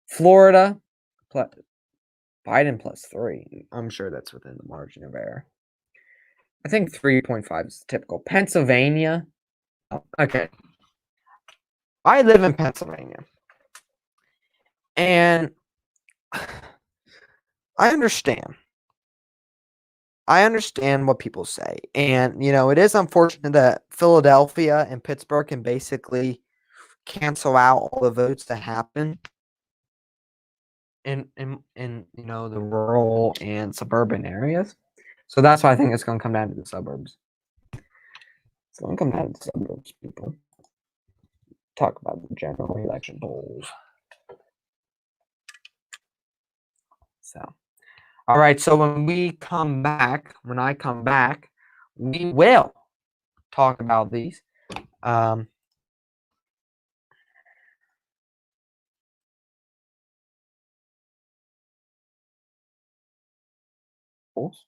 Florida, Biden +3. I'm sure that's within the margin of error. I think 3.5 is typical. Pennsylvania. Oh, okay. I live in Pennsylvania. And I understand. I understand what people say. And, it is unfortunate that Philadelphia and Pittsburgh can basically cancel out all the votes that happen in the rural and suburban areas. So that's why I think it's going to come down to the suburbs. It's going to come down to the suburbs, people. Talk about the general election polls. So, all right. So when I come back, we will talk about these. Polls.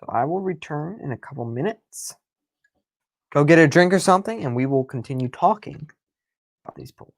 So I will return in a couple minutes. Go get a drink or something, and we will continue talking about these polls.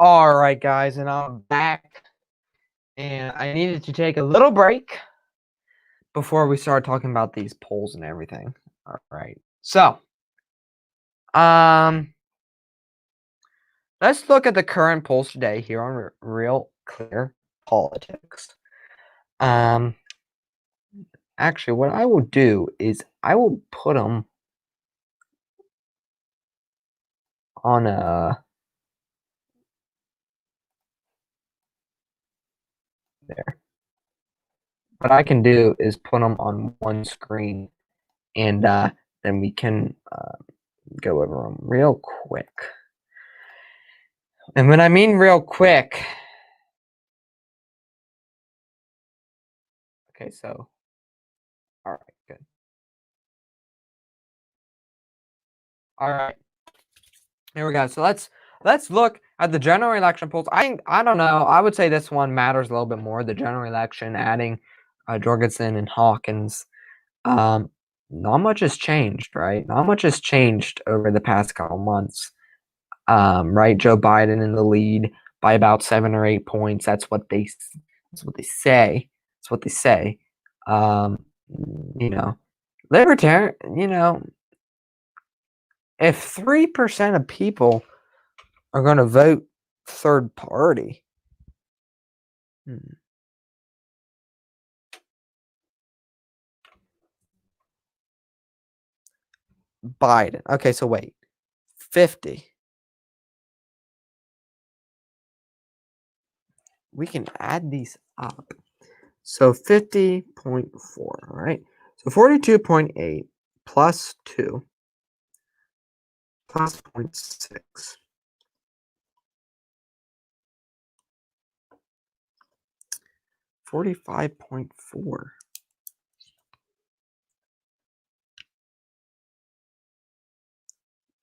All right, guys, and I'm back. And I needed to take a little break before we start talking about these polls and everything. All right. So, let's look at the current polls today here on Real Clear Politics. Actually, what I will do is I will put them on there. What I can do is put them on one screen, and then we can go over them real quick. And when I mean real quick, okay, so, all right, good. All right, here we go. So let's look at the general election polls. I don't know. I would say this one matters a little bit more. The general election, adding Jorgensen and Hawkins. Not much has changed, right? Not much has changed over the past couple months. Right, Joe Biden in the lead by about 7 or 8 points. That's what they say. That's what they say. You know, libertarian. You know, if 3% of people are going to vote third party, Biden. Okay, so wait, 50. We can add these up. So 50.4, all right? So 42.8 plus 2 plus 0.6. 45.4.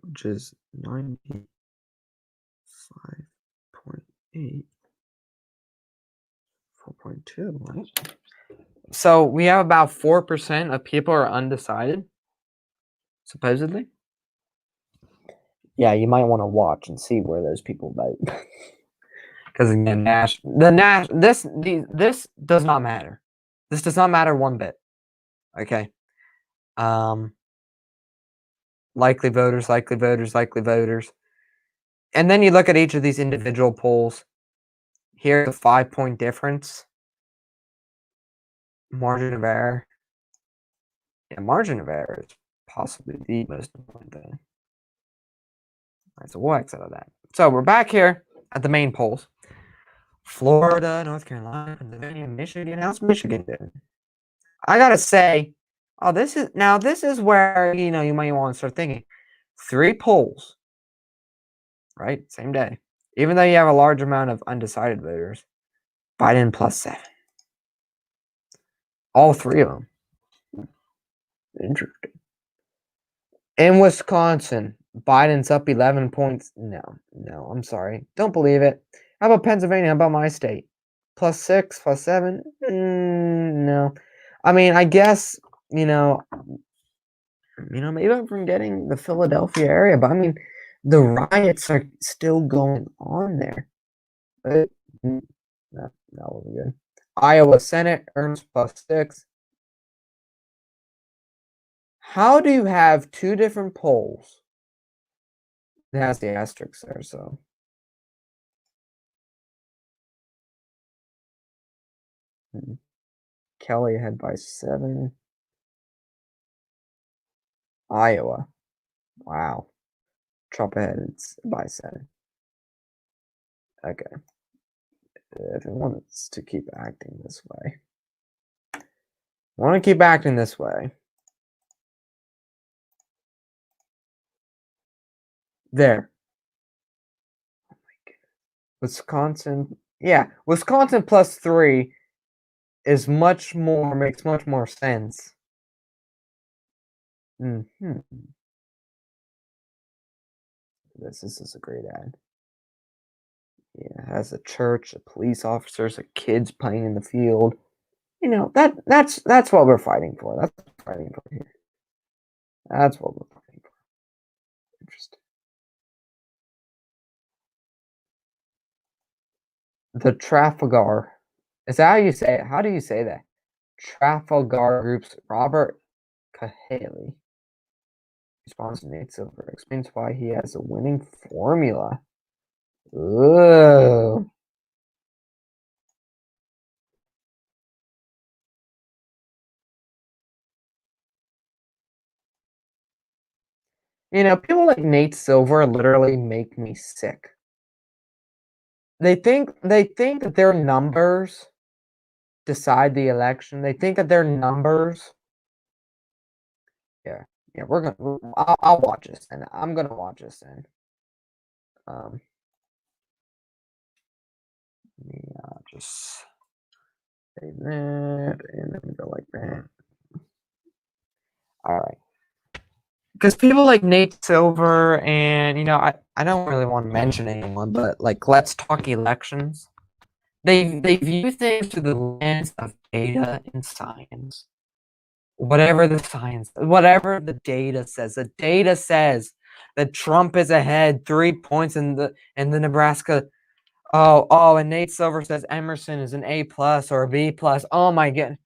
Which is 95.8. 4.2, right? So we have about 4% of people are undecided, supposedly. Yeah, you might want to watch and see where those people vote. Because again, this does not matter. This does not matter one bit. Okay. Likely voters, likely voters, likely voters. And then you look at each of these individual polls. Here's a 5-point difference. Margin of error. Yeah, margin of error is possibly the most important thing. All right, so we'll exit out of that. So we're back here at the main polls. Florida, North Carolina, Pennsylvania, Michigan. How's Michigan doing? I gotta say, this is where you might want to start thinking. 3 polls, right? Same day. Even though you have a large amount of undecided voters, Biden plus 7. All 3 of them. Interesting. In Wisconsin, Biden's up 11 points. No, I'm sorry. Don't believe it. How about Pennsylvania? How about my state? Plus 6, plus 7? No. I mean, I guess, maybe I'm forgetting the Philadelphia area, but I mean, the riots are still going on there. But, no, that wasn't good. Iowa Senate, Ernst plus 6. How do you have 2 different polls? It has the asterisks there, so. Kelly ahead by 7. Iowa. Wow. Trump ahead by 7. Okay. If it wants to keep acting this way. I want to keep acting this way. There. Oh my goodness. Wisconsin. Yeah, Wisconsin plus 3 is makes much more sense. This is a great ad. Yeah, it has a church, a police officers, a kids playing in the field. That's what we're fighting for. That's what we're fighting for here. That's what we're fighting for. Interesting. The Trafalgar. Is that how you say it? How do you say that? Trafalgar Group's Robert Cahaley responds to Nate Silver, explains why he has a winning formula. Ooh. People like Nate Silver literally make me sick. They think that their numbers decide the election. They think that their numbers. Yeah, Yeah, I'll watch this, and I'm gonna watch this then. Yeah, just say that, and then go like that. All right. Because people like Nate Silver and, I don't really want to mention anyone, but like Let's Talk Elections, they view things through the lens of data and science. Whatever the data says. The data says that Trump is ahead 3 points in the Nebraska. And Nate Silver says Emerson is an A+ or a B+. Oh my goodness.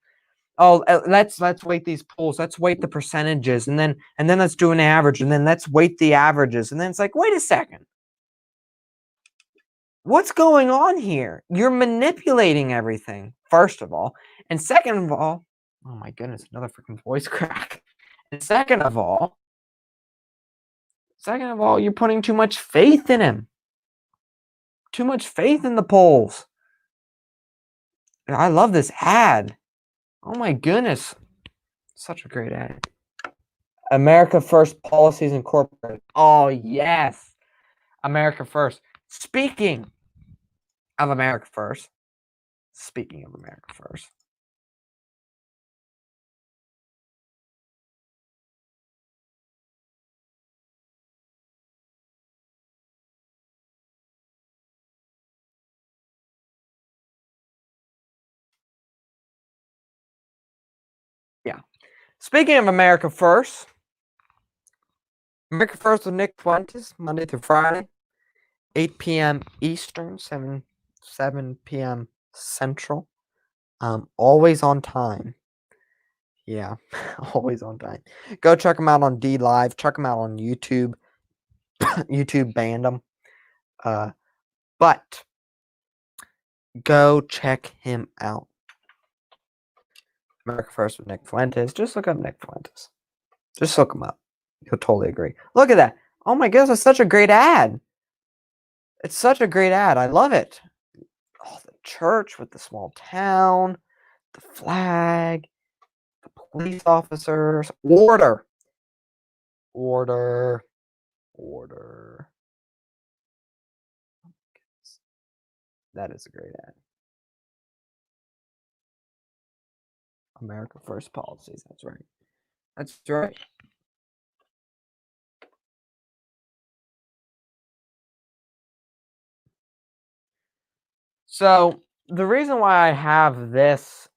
Oh, let's weight these polls. Let's weight the percentages, and then let's do an average, and then let's weight the averages, and then it's like, wait a second, what's going on here? You're manipulating everything, first of all, and second of all, oh my goodness, another freaking voice crack. And second of all, you're putting too much faith in him, too much faith in the polls. I love this ad. Oh my goodness, such a great ad. America First Policies Incorporated. Oh, yes. America First. Speaking of America First. Yeah. Speaking of America First with Nick Fuentes, Monday through Friday, 8 p.m. Eastern, 7 p.m. Central. Always on time. Yeah, always on time. Go check them out on D Live. Check them out on YouTube. YouTube banned them. But go check him out. America First with Nick Fuentes. Just look up Nick Fuentes. Just look him up. You'll totally agree. Look at that. Oh my goodness, it's such a great ad. It's such a great ad. I love it. Oh, the church with the small town, the flag, the police officers. Order. That is a great ad. America First policies. That's right. That's right. So the reason why I have this,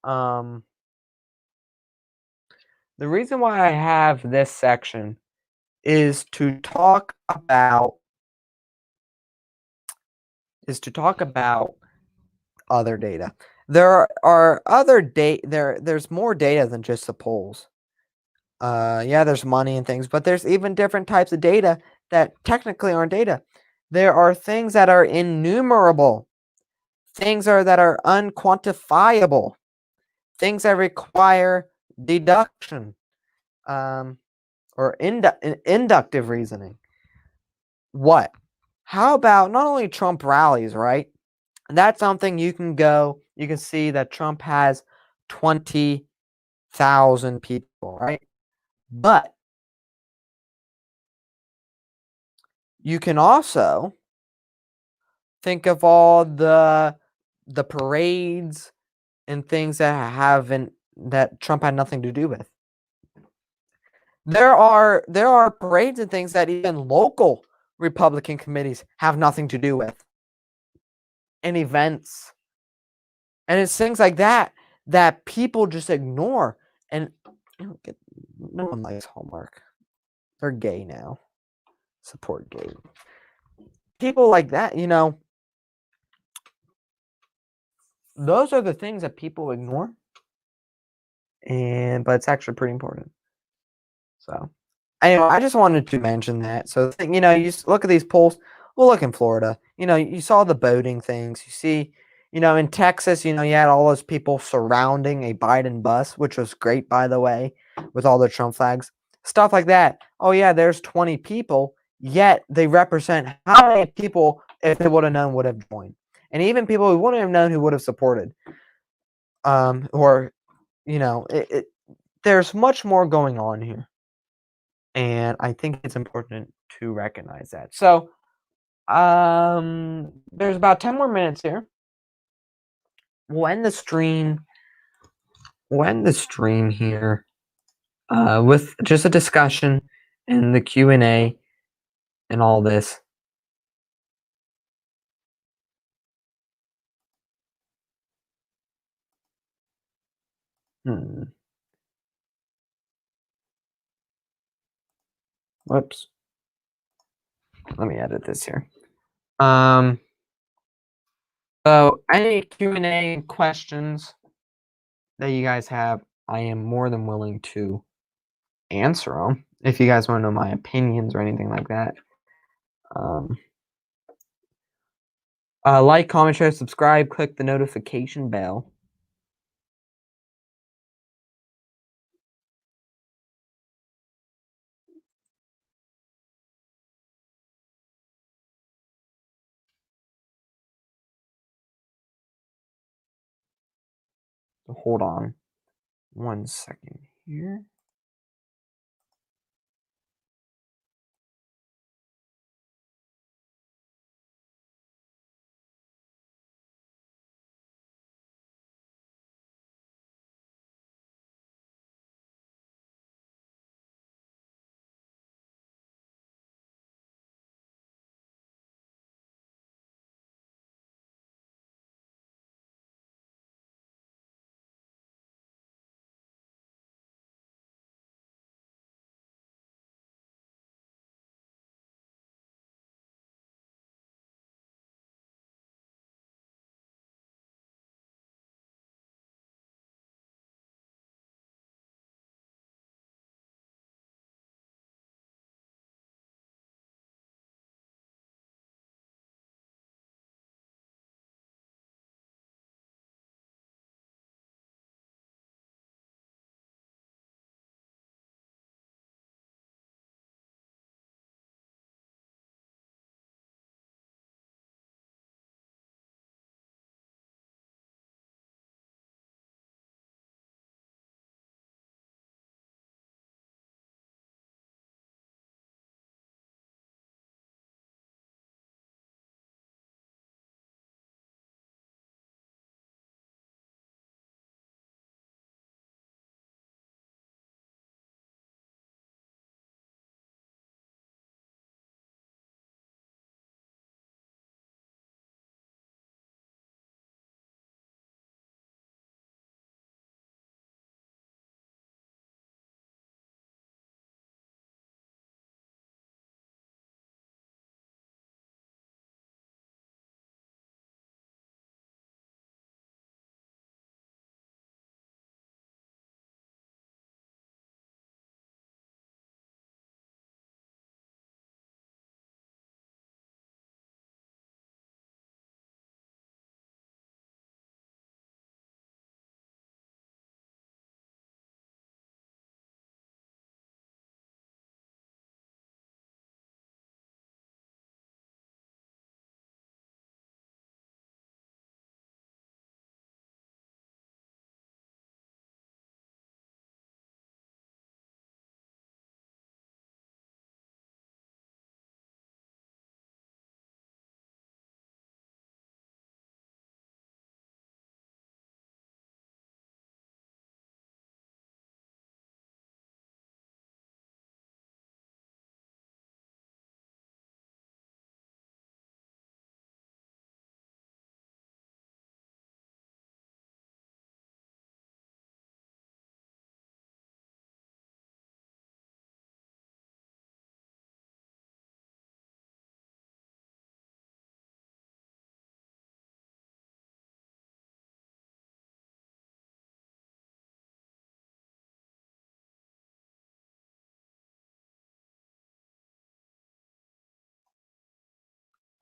section is to talk about other data. There are other data. There's more data than just the polls. Yeah, there's money and things, but there's even different types of data that technically aren't data. There are things that are innumerable, things that are unquantifiable, things that require deduction, or inductive reasoning. What? How about not only Trump rallies, right? That's something you can see that Trump has 20,000 people, right? But you can also think of all the parades and things that Trump had nothing to do with. There are parades and things that even local Republican committees have nothing to do with. And events. And it's things like that people just ignore. And no one likes Hallmark. They're gay now. Support gay. People like that, those are the things that people ignore. But it's actually pretty important. So, anyway, I just wanted to mention that. So, you look at these polls. Well, look in Florida. You saw the voting things. You see, in Texas, you had all those people surrounding a Biden bus, which was great, by the way, with all the Trump flags. Stuff like that. Oh, yeah, there's 20 people, yet they represent how many people, if they would have known, would have joined. And even people who wouldn't have known who would have supported. There's much more going on here. And I think it's important to recognize that. So, there's about 10 more minutes here. We'll end the stream. Here with just a discussion and the Q&A and all this. Whoops. Let me edit this here. So any Q&A questions that you guys have, I am more than willing to answer them. If you guys want to know my opinions or anything like that. Like, comment, share, subscribe, click the notification bell. So hold on 1 second here.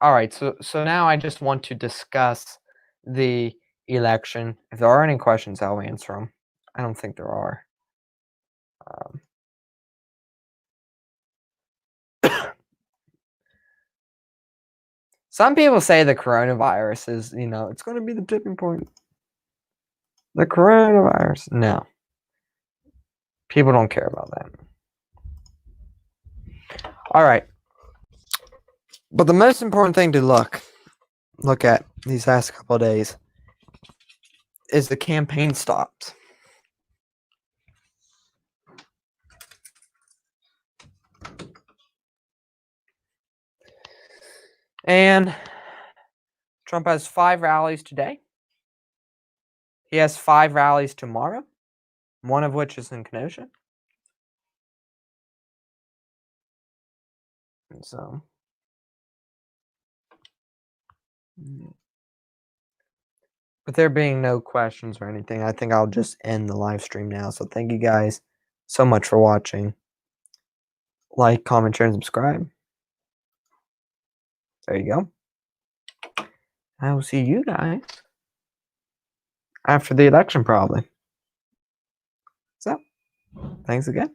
All right, so now I just want to discuss the election. If there are any questions, I'll answer them. I don't think there are. Some people say the coronavirus is, it's going to be the tipping point. The coronavirus. No. People don't care about that. All right. But the most important thing to look at these last couple of days is the campaign stops. And Trump has 5 rallies today. He has 5 rallies tomorrow, one of which is in Kenosha. And so, with there being no questions or anything, I think I'll just end the live stream now. So thank you guys so much for watching. Like, comment, share, and subscribe. There you go. I will see you guys after the election, probably. So, thanks again.